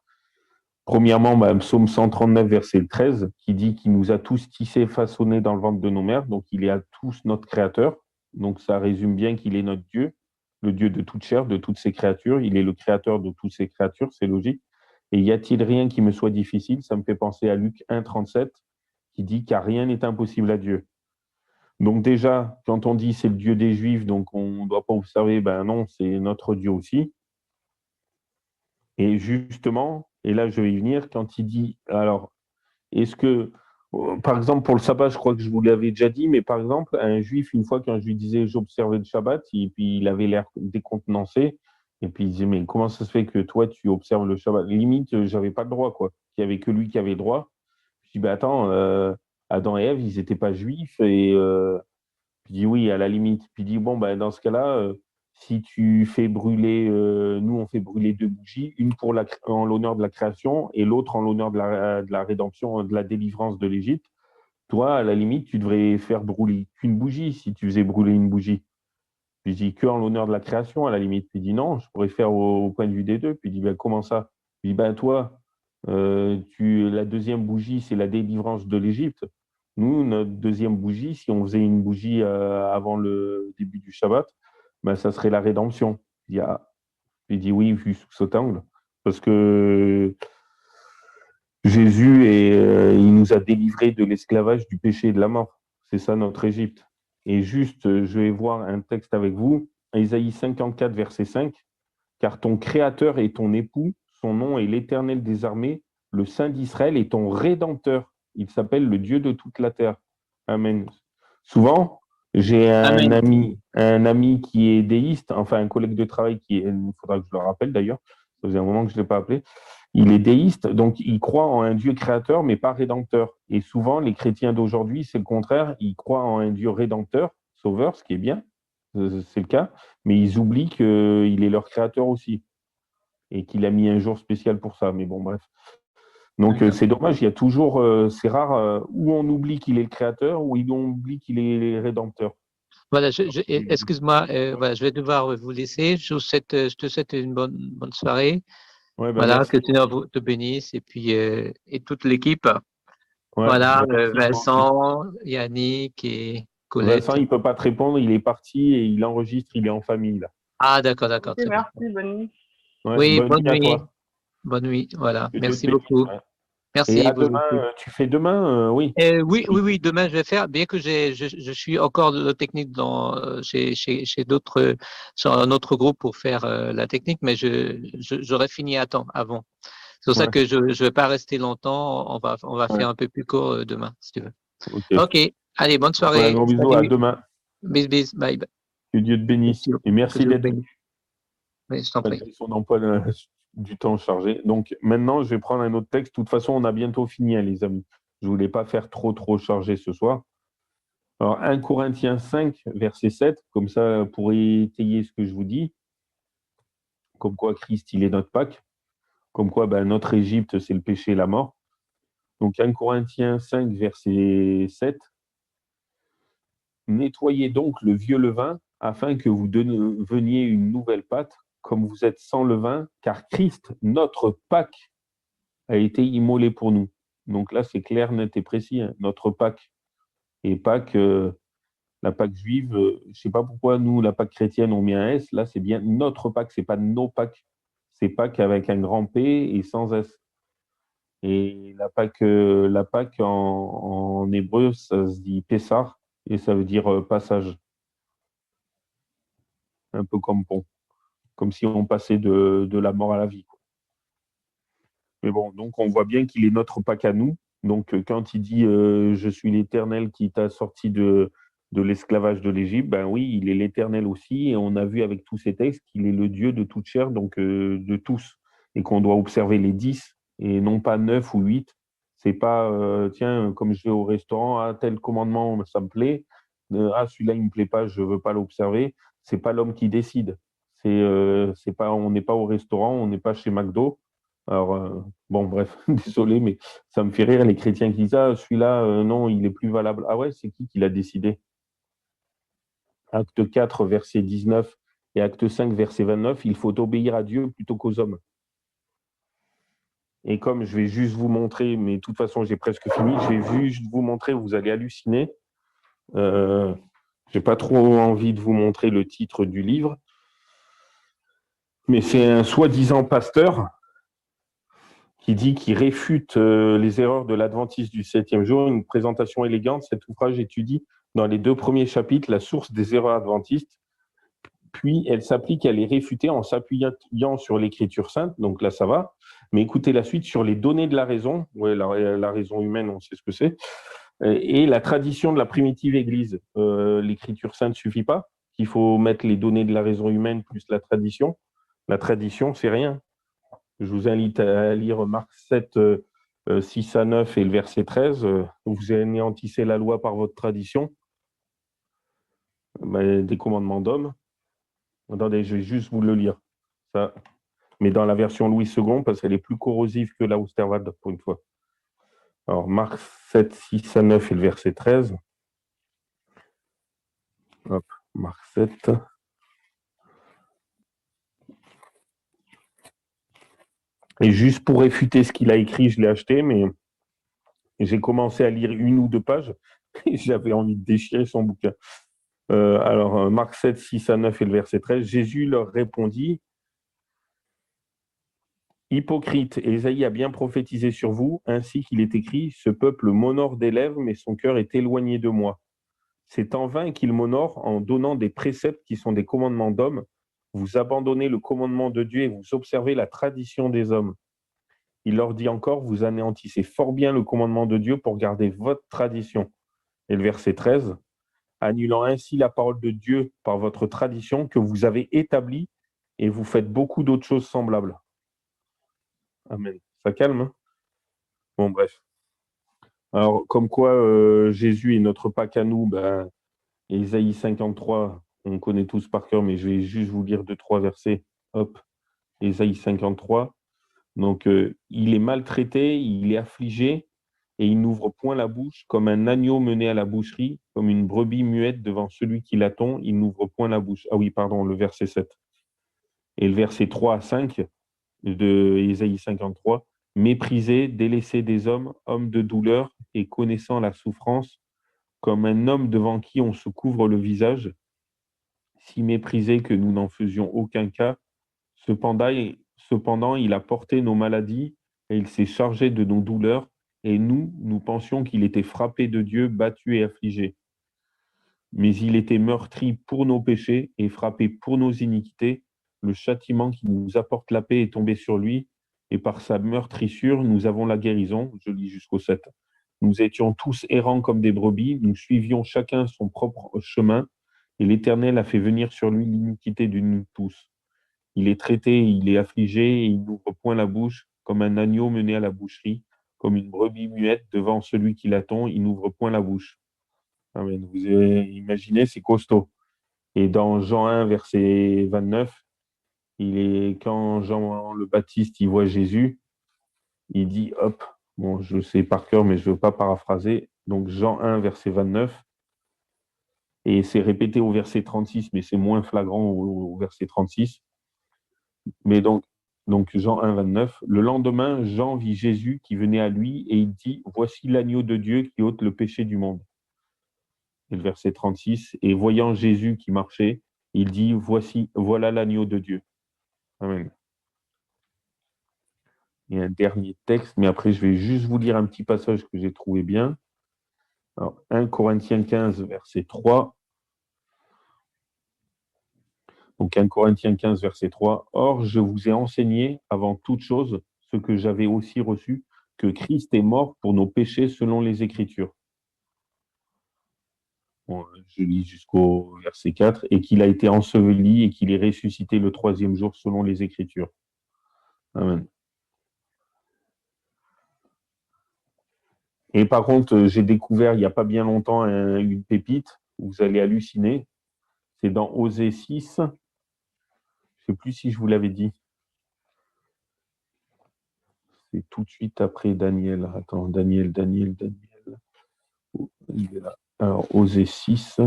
Premièrement, Psaume 139, verset 13, qui dit qu'il nous a tous tissés, façonnés dans le ventre de nos mères. Donc il est à tous notre Créateur. Donc ça résume bien qu'il est notre Dieu, le Dieu de toute chair, de toutes ses créatures. Il est le créateur de toutes ses créatures, c'est logique. Et y a-t-il rien qui me soit difficile? Ça me fait penser à Luc 1, 37, qui dit car rien n'est impossible à Dieu. Donc déjà, quand on dit c'est le Dieu des Juifs, donc on ne doit pas observer, non, c'est notre Dieu aussi. Et justement, et là je vais y venir, quand il dit, alors, est-ce que, par exemple, pour le sabbat, je crois que je vous l'avais déjà dit, mais par exemple, un Juif, une fois, quand je lui disais j'observais le Shabbat, et puis il avait l'air décontenancé, et puis il disait, mais comment ça se fait que toi, tu observes le Shabbat? Limite, j'avais pas le droit, quoi. Il n'y avait que lui qui avait le droit. Je dis, attends, Adam et Ève, ils n'étaient pas juifs, et puis il dit, oui, à la limite. Puis il dit, bon, dans ce cas-là, si tu fais brûler, nous, on fait brûler 2 bougies, une en l'honneur de la création et l'autre en l'honneur de la rédemption, de la délivrance de l'Égypte. Toi, à la limite, tu devrais faire brûler qu'une bougie si tu faisais brûler une bougie. Puis je dis que en l'honneur de la création, à la limite. Puis il dit non, je pourrais faire au point de vue des deux. Puis il dit comment ça? Puis il dit toi, la deuxième bougie, c'est la délivrance de l'Égypte. Nous, notre deuxième bougie, si on faisait une bougie avant le début du Shabbat, ça serait la rédemption. Puis il dit oui, vu sous cet angle. Parce que Jésus, il nous a délivrés de l'esclavage, du péché et de la mort. C'est ça notre Égypte. Et juste, je vais voir un texte avec vous, Ésaïe 54, verset 5. Car ton Créateur est ton époux, son nom est l'Éternel des armées, le Saint d'Israël est ton Rédempteur. Il s'appelle le Dieu de toute la terre. Amen. Souvent, j'ai un ami qui est déiste, enfin un collègue de travail il faudra que je le rappelle d'ailleurs, ça faisait un moment que je ne l'ai pas appelé. Il est déiste, donc il croit en un Dieu créateur, mais pas rédempteur. Et souvent, les chrétiens d'aujourd'hui, c'est le contraire, ils croient en un Dieu rédempteur, sauveur, ce qui est bien, c'est le cas, mais ils oublient qu'il est leur créateur aussi, et qu'il a mis un jour spécial pour ça. Mais bon, bref. Donc c'est dommage, il y a toujours, c'est rare, où on oublie qu'il est le créateur, ou on oublie qu'il est le rédempteur. Voilà, excuse-moi, je vais devoir vous laisser. Je te souhaite une bonne soirée. Voilà, que le Seigneur te bénisse et puis et toute l'équipe. Voilà, Vincent, Yannick et Colette. Vincent, il ne peut pas te répondre, il est parti et il enregistre, il est en famille là. Ah, d'accord. Okay, merci, bonne nuit. Oui, bonne nuit. Bonne nuit, voilà. Merci beaucoup. Merci. Et à demain, tu fais demain, oui. Oui, demain je vais faire, bien que je suis encore de technique chez d'autres, sur un autre groupe pour faire la technique, mais j'aurai fini à temps avant. C'est pour ça que je ne vais pas rester longtemps. On va faire un peu plus court demain, si tu veux. Ok. Allez, bonne soirée. Un gros bisou, à demain. Bis, bye. Que Dieu te bénisse. Et merci d'être venu. Oui, je t'en prie. Son emploi du temps chargé. Donc maintenant, je vais prendre un autre texte. De toute façon, on a bientôt fini, les amis. Je ne voulais pas faire trop chargé ce soir. Alors, 1 Corinthiens 5, verset 7, comme ça, pour étayer ce que je vous dis, comme quoi Christ, il est notre Pâque, comme quoi notre Égypte, c'est le péché et la mort. Donc, 1 Corinthiens 5, verset 7, nettoyez donc le vieux levain afin que vous deveniez une nouvelle pâte, comme vous êtes sans levain, car Christ, notre Pâque, a été immolé pour nous. Donc là, c'est clair, net et précis, hein, notre Pâque. Et Pâques, La Pâque juive, je ne sais pas pourquoi nous, la Pâque chrétienne, on met un S. Là, c'est bien notre Pâque, ce n'est pas nos Pâques. C'est Pâques avec un grand P et sans S. Et la Pâque en hébreu, ça se dit Pessah et ça veut dire passage. Un peu comme pont. Comme si on passait de la mort à la vie. Mais bon, donc on voit bien qu'il est notre Pâque à nous. Donc quand il dit je suis l'Éternel qui t'a sorti de l'esclavage de l'Égypte, ben oui, il est l'Éternel aussi. Et on a vu avec tous ces textes qu'il est le Dieu de toute chair, donc de tous. Et qu'on doit observer les 10 et non pas 9 ou 8. C'est pas, tiens, comme je vais au restaurant, ah, tel commandement, ça me plaît. Ah, celui-là, il ne me plaît pas, je ne veux pas l'observer. C'est pas l'homme qui décide. C'est pas, on n'est pas au restaurant, on n'est pas chez McDo. Alors, bon, bref, désolé, mais ça me fait rire les chrétiens qui disent ah, celui-là, non, il est plus valable. Ah ouais, c'est qui l'a décidé? Acte 4, verset 19 et acte 5, verset 29, il faut obéir à Dieu plutôt qu'aux hommes. Et comme je vais juste vous montrer, mais de toute façon, j'ai presque fini, je vais juste vous montrer, vous allez halluciner. Je n'ai pas trop envie de vous montrer le titre du livre, mais c'est un soi-disant pasteur qui dit qu'il réfute les erreurs de l'Adventiste du 7e jour. Une présentation élégante. Cet ouvrage étudie dans les 2 premiers chapitres la source des erreurs adventistes, puis elle s'applique à les réfuter en s'appuyant sur l'Écriture sainte, donc là ça va, mais écoutez la suite sur les données de la raison, ouais, la raison humaine, on sait ce que c'est, et la tradition de la primitive Église. L'Écriture sainte ne suffit pas, il faut mettre les données de la raison humaine plus la tradition. La tradition, c'est rien. Je vous invite à lire Marc 7, 6 à 9 et le verset 13. Vous anéantissez la loi par votre tradition. Des commandements d'hommes. Attendez, je vais juste vous le lire. Ça. Mais dans la version Louis II, parce qu'elle est plus corrosive que la Ousterwald, pour une fois. Alors, Marc 7, 6 à 9 et le verset 13. Hop, Marc 7. Et juste pour réfuter ce qu'il a écrit, je l'ai acheté, mais j'ai commencé à lire 1 ou 2 pages et j'avais envie de déchirer son bouquin. Alors, Marc 7, 6 à 9 et le verset 13. Jésus leur répondit, hypocrite, Ésaïe a bien prophétisé sur vous, ainsi qu'il est écrit, ce peuple m'honore des lèvres, mais son cœur est éloigné de moi. C'est en vain qu'il m'honore en donnant des préceptes qui sont des commandements d'hommes. Vous abandonnez le commandement de Dieu et vous observez la tradition des hommes. Il leur dit encore, vous anéantissez fort bien le commandement de Dieu pour garder votre tradition. Et le verset 13, annulant ainsi la parole de Dieu par votre tradition que vous avez établie et vous faites beaucoup d'autres choses semblables. Amen. Ça calme, hein? Bon, bref. Alors, comme quoi Jésus est notre Pâque à nous, Ésaïe 53, on connaît tous par cœur, mais je vais juste vous lire 2-3 versets. Hop, Ésaïe 53. Donc, il est maltraité, il est affligé, et il n'ouvre point la bouche, comme un agneau mené à la boucherie, comme une brebis muette devant celui qui l'attend, il n'ouvre point la bouche. Ah oui, pardon, le verset 7. Et le verset 3 à 5 de Ésaïe 53, méprisé, délaissé des hommes, homme de douleur et connaissant la souffrance, comme un homme devant qui on se couvre le visage, si méprisé que nous n'en faisions aucun cas. Cependant, il a porté nos maladies et il s'est chargé de nos douleurs, et nous pensions qu'il était frappé de Dieu, battu et affligé. Mais il était meurtri pour nos péchés et frappé pour nos iniquités. Le châtiment qui nous apporte la paix est tombé sur lui, et par sa meurtrissure, nous avons la guérison. Je lis jusqu'au 7. Nous étions tous errants comme des brebis, nous suivions chacun son propre chemin, et l'Éternel a fait venir sur lui l'iniquité de nous tous. Il est traité, il est affligé, et il n'ouvre point la bouche, comme un agneau mené à la boucherie, comme une brebis muette devant celui qui l'attend, il n'ouvre point la bouche. Amen. Vous imaginez, c'est costaud. Et dans Jean 1, verset 29, quand Jean le Baptiste il voit Jésus, il dit, hop, bon, je sais par cœur, mais je ne veux pas paraphraser. Donc Jean 1, verset 29, et c'est répété au verset 36, mais c'est moins flagrant au verset 36. Mais donc Jean 1, 29, le lendemain, Jean vit Jésus qui venait à lui et il dit, voici l'agneau de Dieu qui ôte le péché du monde. Et le verset 36, et voyant Jésus qui marchait, il dit, voilà l'agneau de Dieu. Amen. Et un dernier texte, mais après je vais juste vous lire un petit passage que j'ai trouvé bien. Alors, 1 Corinthiens 15, verset 3. Donc 1 Corinthiens 15, verset 3. Or, je vous ai enseigné avant toute chose ce que j'avais aussi reçu, que Christ est mort pour nos péchés selon les Écritures. Bon, je lis jusqu'au verset 4. Et qu'il a été enseveli et qu'il est ressuscité le troisième jour selon les Écritures. Amen. Et par contre, j'ai découvert il n'y a pas bien longtemps une pépite, vous allez halluciner. C'est dans Osée 6. Je ne sais plus si je vous l'avais dit. C'est tout de suite après Daniel. Attends, Daniel. Oh, il est là. Alors, Osée 6.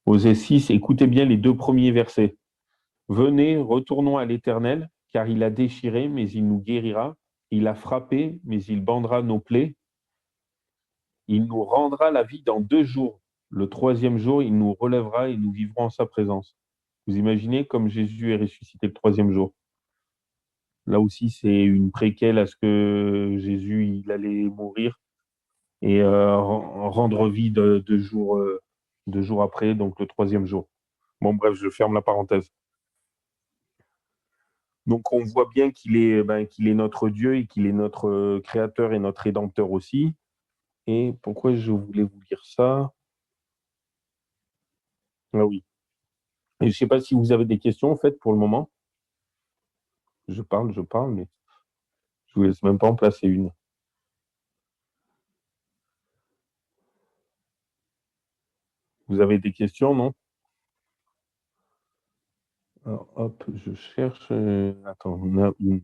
Osée 6, écoutez bien les 2 premiers versets. Venez, retournons à l'Éternel, car il a déchiré, mais il nous guérira. Il a frappé, mais il bandera nos plaies. Il nous rendra la vie dans 2 jours. Le 3e jour, il nous relèvera et nous vivrons en sa présence. Vous imaginez comme Jésus est ressuscité le 3e jour. Là aussi, c'est une préquelle à ce que Jésus il allait mourir et rendre vie 2 jours, 2 jours après, donc le 3e jour. Bon, bref, je ferme la parenthèse. Donc, on voit bien qu'il est notre Dieu et qu'il est notre Créateur et notre Rédempteur aussi. Et pourquoi je voulais vous lire ça? Ah oui. Et je ne sais pas si vous avez des questions, en fait, pour le moment. Je parle, mais je ne vous laisse même pas en placer une. Vous avez des questions, non? Alors, hop, je cherche. Attends, on a une.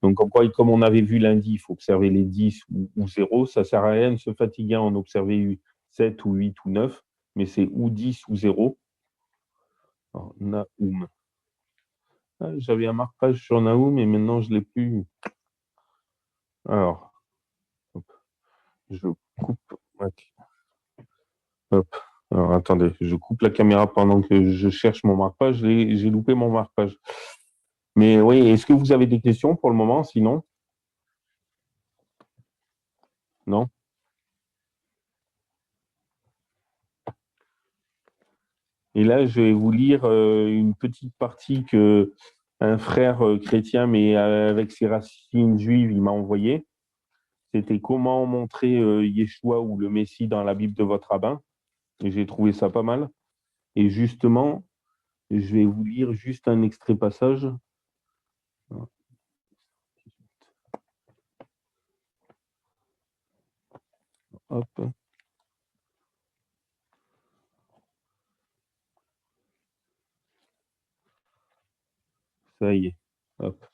Donc, comme on avait vu lundi, il faut observer les 10 ou 0. Ça ne sert à rien de se fatiguer à en observer 7 ou 8 ou 9, mais c'est ou 10 ou 0. Alors, Naoum. Ah, j'avais un marquage sur Naoum et maintenant je ne l'ai plus. Alors, hop, je coupe. Hop. Alors, attendez, je coupe la caméra pendant que je cherche mon marquage. J'ai loupé mon marquage. Mais oui, est-ce que vous avez des questions pour le moment, sinon? Non? Et là, je vais vous lire une petite partie que un frère chrétien, mais avec ses racines juives, il m'a envoyé. C'était comment montrer Yeshua ou le Messie dans la Bible de votre rabbin. Et j'ai trouvé ça pas mal. Et justement, je vais vous lire juste un extrait passage. Hop. Ça y est. Hop.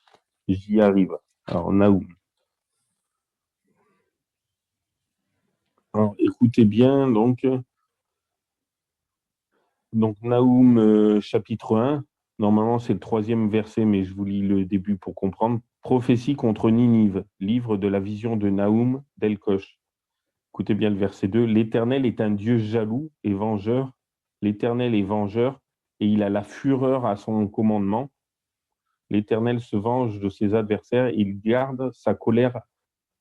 J'y arrive. Alors, Naoum. Alors, écoutez bien, donc Naoum, chapitre 1. Normalement, c'est le 3e verset, mais je vous lis le début pour comprendre. Prophétie contre Ninive, livre de la vision de Naoum d'Elkosh. Écoutez bien le verset 2. L'Éternel est un Dieu jaloux et vengeur. L'Éternel est vengeur et il a la fureur à son commandement. L'Éternel se venge de ses adversaires et il garde sa colère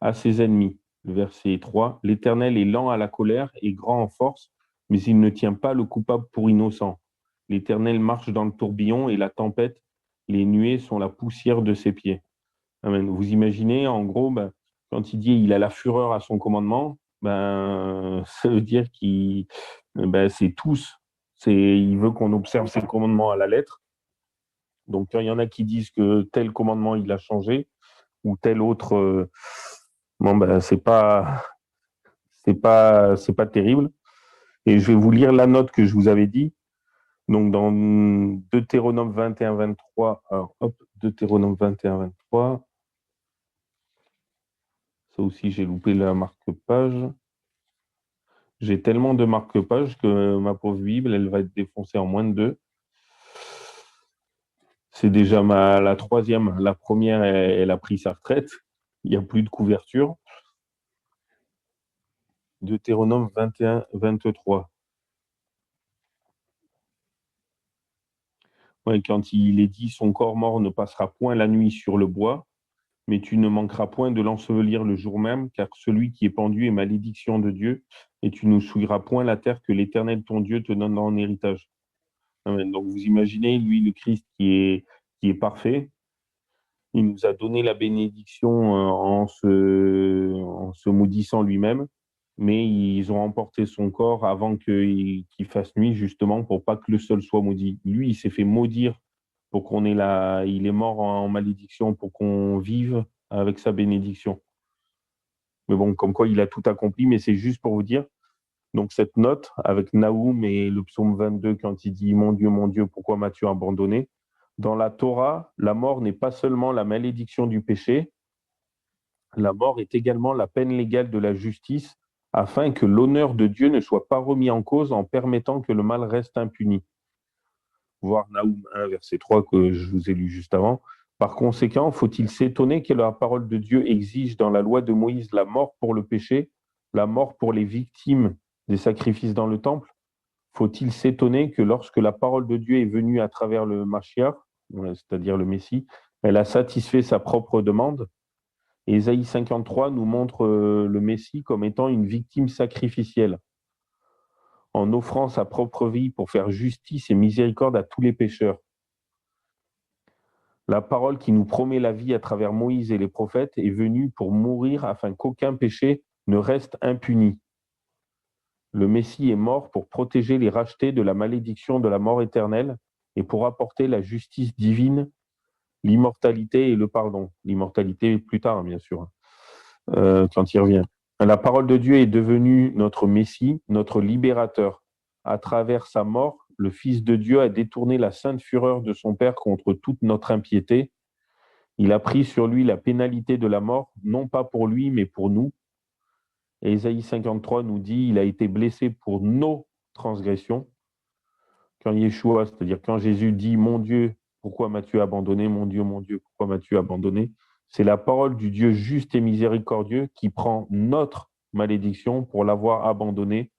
à ses ennemis. Le verset 3. L'Éternel est lent à la colère et grand en force, mais il ne tient pas le coupable pour innocent. L'Éternel marche dans le tourbillon et la tempête, les nuées sont la poussière de ses pieds. Amen. Vous imaginez, en gros, quand il dit il a la fureur à son commandement, ça veut dire qu'il c'est tous. Il veut qu'on observe ses commandements à la lettre. Donc, il y en a qui disent que tel commandement, il a changé, ou tel autre, c'est pas terrible. Et je vais vous lire la note que je vous avais dit. Donc, dans Deutéronome 21-23, alors hop, Deutéronome 21-23, ça aussi, j'ai loupé la marque-page. J'ai tellement de marque-pages que ma pauvre Bible, elle va être défoncée en moins de 2. C'est déjà la 3e. La première, elle a pris sa retraite. Il n'y a plus de couverture. Deutéronome 21, 23. Ouais, quand il est dit, son corps mort ne passera point la nuit sur le bois, mais tu ne manqueras point de l'ensevelir le jour même, car celui qui est pendu est malédiction de Dieu, et tu ne souilleras point la terre que l'Éternel ton Dieu te donnera en héritage. Amen. Donc vous imaginez, lui, le Christ qui est parfait, il nous a donné la bénédiction en se maudissant lui-même, mais ils ont emporté son corps avant qu'il fasse nuit, justement, pour pas que le sol soit maudit. Lui, il s'est fait maudire pour qu'on ait il est mort en malédiction pour qu'on vive avec sa bénédiction. Mais bon, comme quoi il a tout accompli, mais c'est juste pour vous dire. Donc cette note avec Naoum et le psaume 22 quand il dit « Mon Dieu, pourquoi m'as-tu abandonné ?» Dans la Torah, la mort n'est pas seulement la malédiction du péché, la mort est également la peine légale de la justice afin que l'honneur de Dieu ne soit pas remis en cause en permettant que le mal reste impuni. Voir Naoum 1, verset 3 que je vous ai lu juste avant. Par conséquent, faut-il s'étonner que la parole de Dieu exige dans la loi de Moïse la mort pour le péché, la mort pour les victimes des sacrifices dans le temple? Faut-il s'étonner que lorsque la parole de Dieu est venue à travers le Mashiach, c'est-à-dire le Messie, elle a satisfait sa propre demande? Ésaïe 53 nous montre le Messie comme étant une victime sacrificielle, en offrant sa propre vie pour faire justice et miséricorde à tous les pécheurs. La parole qui nous promet la vie à travers Moïse et les prophètes est venue pour mourir afin qu'aucun péché ne reste impuni. Le Messie est mort pour protéger les rachetés de la malédiction de la mort éternelle et pour apporter la justice divine, l'immortalité et le pardon. L'immortalité plus tard, bien sûr, quand il revient. La parole de Dieu est devenue notre Messie, notre libérateur. À travers sa mort, le Fils de Dieu a détourné la sainte fureur de son Père contre toute notre impiété. Il a pris sur lui la pénalité de la mort, non pas pour lui, mais pour nous. Et Ésaïe 53 nous dit, il a été blessé pour nos transgressions. Quand Yeshua, c'est-à-dire quand Jésus dit, mon Dieu, pourquoi m'as-tu abandonné? Mon Dieu, pourquoi m'as-tu abandonné? C'est la parole du Dieu juste et miséricordieux qui prend notre malédiction pour l'avoir abandonnée.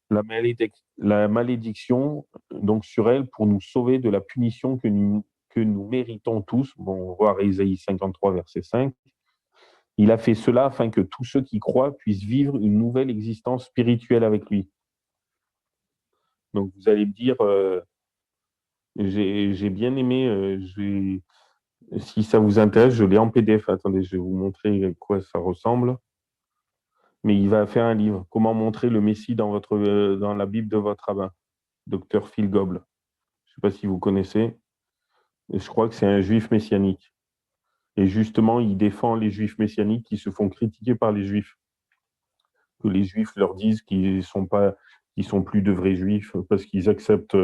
La malédiction, donc sur elle, pour nous sauver de la punition que nous méritons tous. Bon, on va voir Ésaïe 53, verset 5. Il a fait cela afin que tous ceux qui croient puissent vivre une nouvelle existence spirituelle avec lui. Donc vous allez me dire, j'ai bien aimé, si ça vous intéresse, je l'ai en PDF. Attendez, je vais vous montrer à quoi ça ressemble. Mais il va faire un livre, Comment montrer le Messie dans la Bible de votre rabbin, Dr Phil Goble. Je ne sais pas si vous connaissez. Et je crois que c'est un juif messianique. Et justement, il défend les juifs messianiques qui se font critiquer par les juifs. Que les juifs leur disent qu'ils sont plus de vrais juifs parce qu'ils acceptent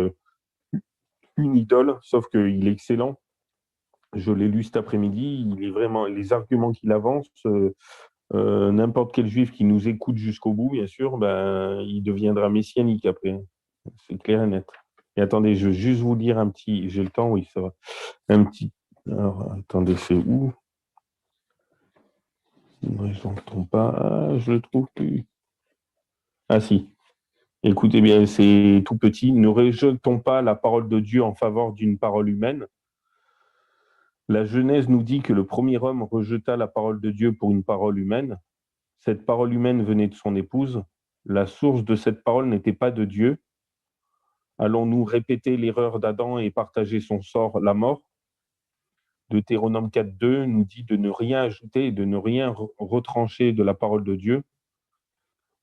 une idole, sauf qu'il est excellent. Je l'ai lu cet après-midi, il est vraiment, les arguments qu'il avance, n'importe quel juif qui nous écoute jusqu'au bout, bien sûr, il deviendra messianique après. C'est clair et net. Et attendez, je vais juste vous lire un petit, j'ai le temps, oui, ça va. Un petit, alors, attendez, c'est où? Je n'entends pas, je le trouve plus. Ah si. Écoutez bien, c'est tout petit. Ne rejetons pas la parole de Dieu en faveur d'une parole humaine. La Genèse nous dit que le premier homme rejeta la parole de Dieu pour une parole humaine. Cette parole humaine venait de son épouse. La source de cette parole n'était pas de Dieu. Allons-nous répéter l'erreur d'Adam et partager son sort, la mort? Deutéronome 4.2 nous dit de ne rien ajouter et de ne rien retrancher de la parole de Dieu.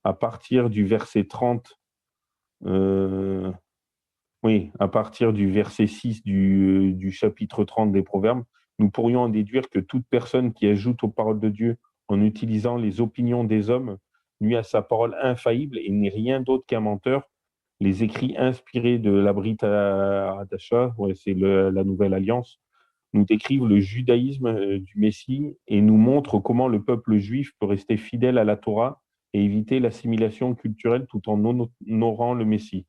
À partir du verset 30, à partir du verset 6 du chapitre 30 des Proverbes, nous pourrions en déduire que toute personne qui ajoute aux paroles de Dieu en utilisant les opinions des hommes nuit à sa parole infaillible et n'est rien d'autre qu'un menteur. Les écrits inspirés de la Brit Hadasha, c'est la Nouvelle Alliance, nous décrivent le judaïsme du Messie et nous montrent comment le peuple juif peut rester fidèle à la Torah et éviter l'assimilation culturelle tout en honorant le Messie.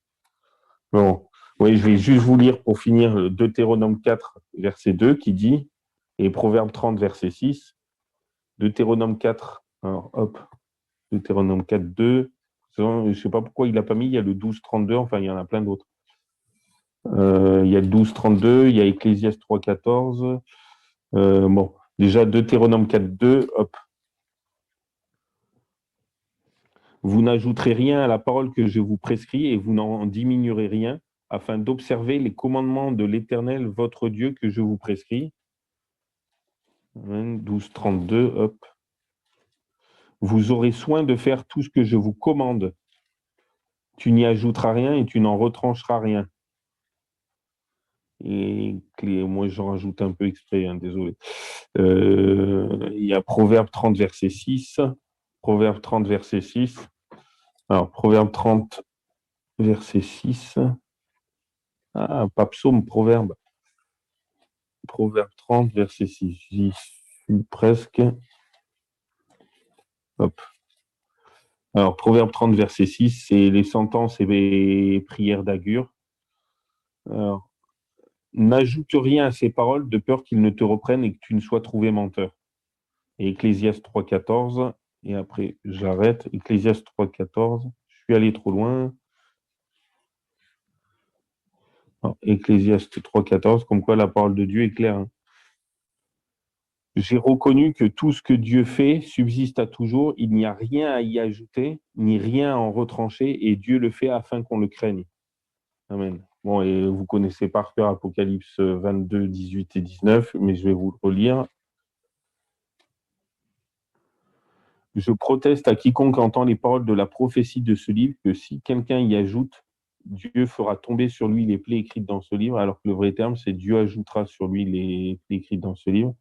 Bon, oui, je vais juste vous lire pour finir Deutéronome 4, verset 2 qui dit, et Proverbe 30, verset 6, Deutéronome 4, alors hop, Deutéronome 4, 2. Je ne sais pas pourquoi il n'a pas mis, il y a le 12, 32, enfin il y en a plein d'autres. Il y a le 12, 32, il y a Ecclésiaste 3, 14. Bon, déjà Deutéronome 4, 2, hop. Vous n'ajouterez rien à la parole que je vous prescris et vous n'en diminuerez rien, afin d'observer les commandements de l'Éternel, votre Dieu, que je vous prescris. 12, 32, hop. Vous aurez soin de faire tout ce que je vous commande. Tu n'y ajouteras rien et tu n'en retrancheras rien. Et moi, j'en rajoute un peu exprès, hein, désolé. Il y a Proverbe 30, verset 6. Proverbe 30, verset 6. Alors, Proverbe 30, verset 6. Ah, pas psaume, proverbe. Proverbe 30, verset 6. J'y suis presque. Hop. Alors, Proverbe 30, verset 6, c'est les sentences et les prières d'Agur. Alors, n'ajoute rien à ces paroles de peur qu'ils ne te reprennent et que tu ne sois trouvé menteur. Et Ecclésiaste 3, 14. Et après, j'arrête. Ecclésiaste 3, 14. Je suis allé trop loin. Ecclésiaste 3, 14. Comme quoi la parole de Dieu est claire. Hein. J'ai reconnu que tout ce que Dieu fait subsiste à toujours. Il n'y a rien à y ajouter, ni rien à en retrancher. Et Dieu le fait afin qu'on le craigne. Amen. Bon, et vous connaissez par cœur Apocalypse 22, 18 et 19, mais je vais vous le relire. Je proteste à quiconque entend les paroles de la prophétie de ce livre que si quelqu'un y ajoute, Dieu fera tomber sur lui les plaies écrites dans ce livre, alors que le vrai terme, c'est Dieu ajoutera sur lui les plaies écrites dans ce livre.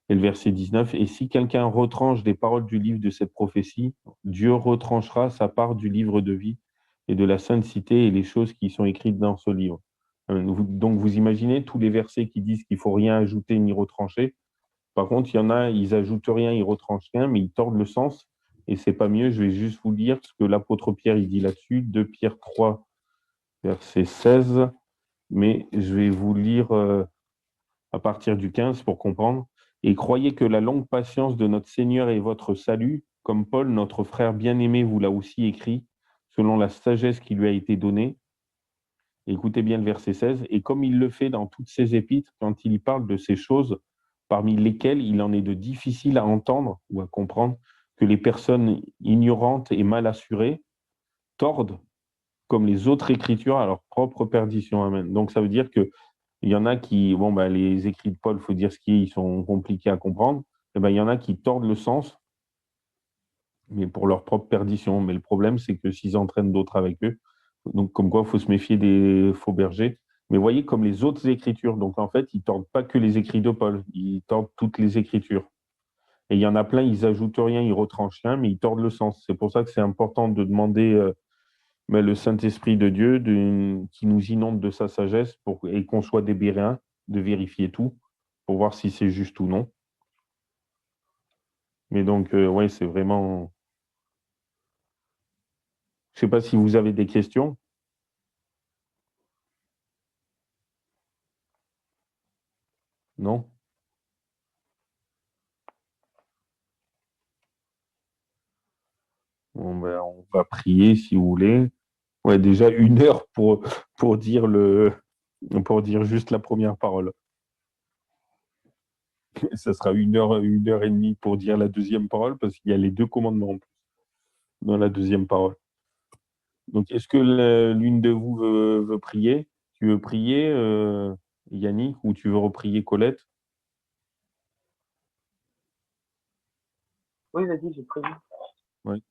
Et le verset 19, et si quelqu'un retranche des paroles du livre de cette prophétie, Dieu retranchera sa part du livre de vie et de la sainte cité et les choses qui sont écrites dans ce livre. Donc vous imaginez tous les versets qui disent qu'il ne faut rien ajouter ni retrancher. Par contre, il y en a, ils ajoutent rien, ils retranchent rien, mais ils tordent le sens. Et c'est pas mieux, je vais juste vous lire ce que l'apôtre Pierre il dit là-dessus, 2 Pierre 3, verset 16. Mais je vais vous lire à partir du 15 pour comprendre. Et croyez que la longue patience de notre Seigneur est votre salut, comme Paul, notre frère bien-aimé, vous l'a aussi écrit, selon la sagesse qui lui a été donnée. Écoutez bien le verset 16. Et comme il le fait dans toutes ses épîtres, quand il parle de ces choses, parmi lesquelles il en est de difficile à entendre ou à comprendre, que les personnes ignorantes et mal assurées tordent, comme les autres écritures, à leur propre perdition. Amen. Donc ça veut dire que il y en a qui, les écrits de Paul, il faut dire ce qui est, ils sont compliqués à comprendre. Et il y en a qui tordent le sens, mais pour leur propre perdition. Mais le problème, c'est que s'ils entraînent d'autres avec eux, donc comme quoi, il faut se méfier des faux bergers. Mais voyez, comme les autres écritures, donc en fait, ils ne tordent pas que les écrits de Paul, ils tordent toutes les écritures. Et il y en a plein, ils ajoutent rien, ils retranchent rien, mais ils tordent le sens. C'est pour ça que c'est important de demander le Saint-Esprit de Dieu qui nous inonde de sa sagesse et qu'on soit des béréens, de vérifier tout pour voir si c'est juste ou non. Mais donc, ouais, c'est vraiment... Je ne sais pas si vous avez des questions. Non? Bon, on va prier si vous voulez. Ouais, déjà 1 heure pour dire pour dire juste la première parole. Ça sera 1 heure et demie pour dire la deuxième parole parce qu'il y a les 2 commandements en plus dans la deuxième parole. Donc, est-ce que l'une de vous veut prier? Tu veux prier, Yannick, ou tu veux reprier Colette? Oui, vas-y, j'ai prévu. Oui.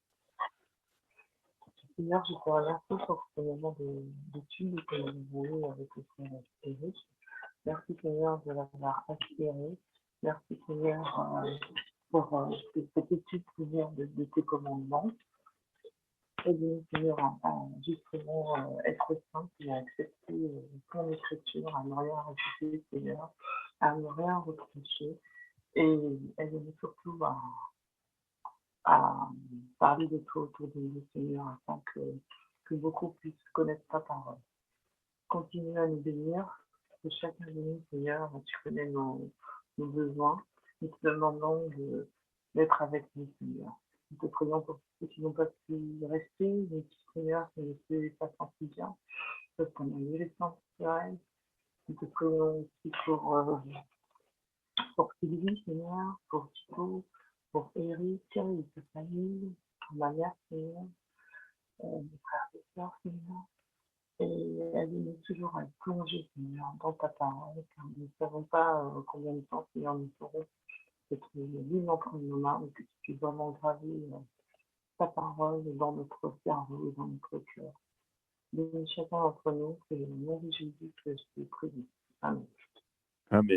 Seigneur, je te remercie pour ce moment d'étude que nous avons eu avec le Seigneur Eric. Merci Seigneur de l'avoir inspiré. Merci Seigneur pour cette étude Seigneur de tes commandements. Aide-nous Seigneur à justement être simple et à accepter ton écriture, à ne rien rajouter Seigneur, à ne rien retrancher. Et aide-nous surtout à parler de toi autour de nous Seigneur afin que beaucoup puissent connaître ta parole. Continue à nous bénir, que chacun de nous, Seigneur, tu connais nos besoins. Nous te demandons d'être avec nous, Seigneur. Nous te prions pour ceux qui n'ont pas pu rester, mais qui, Seigneur, ne se pas senti bien, parce qu'on a eu les temps sur elle. Nous te prions aussi pour Sylvie, Seigneur, pour Thibaut, pour Eric et sa famille, pour ma mère, Seigneur, mes frères et sœurs, Seigneur. Et aide-nous toujours à plonger, Seigneur, dans ta parole, car nous ne savons pas combien de temps, Seigneur, nous serons peut-être l'une entre nos mains, mais que tu puisses vraiment graver ta parole dans notre cerveau et dans notre cœur. Bénis chacun d'entre nous, c'est le nom de Jésus que je te prie. Amen. Amen.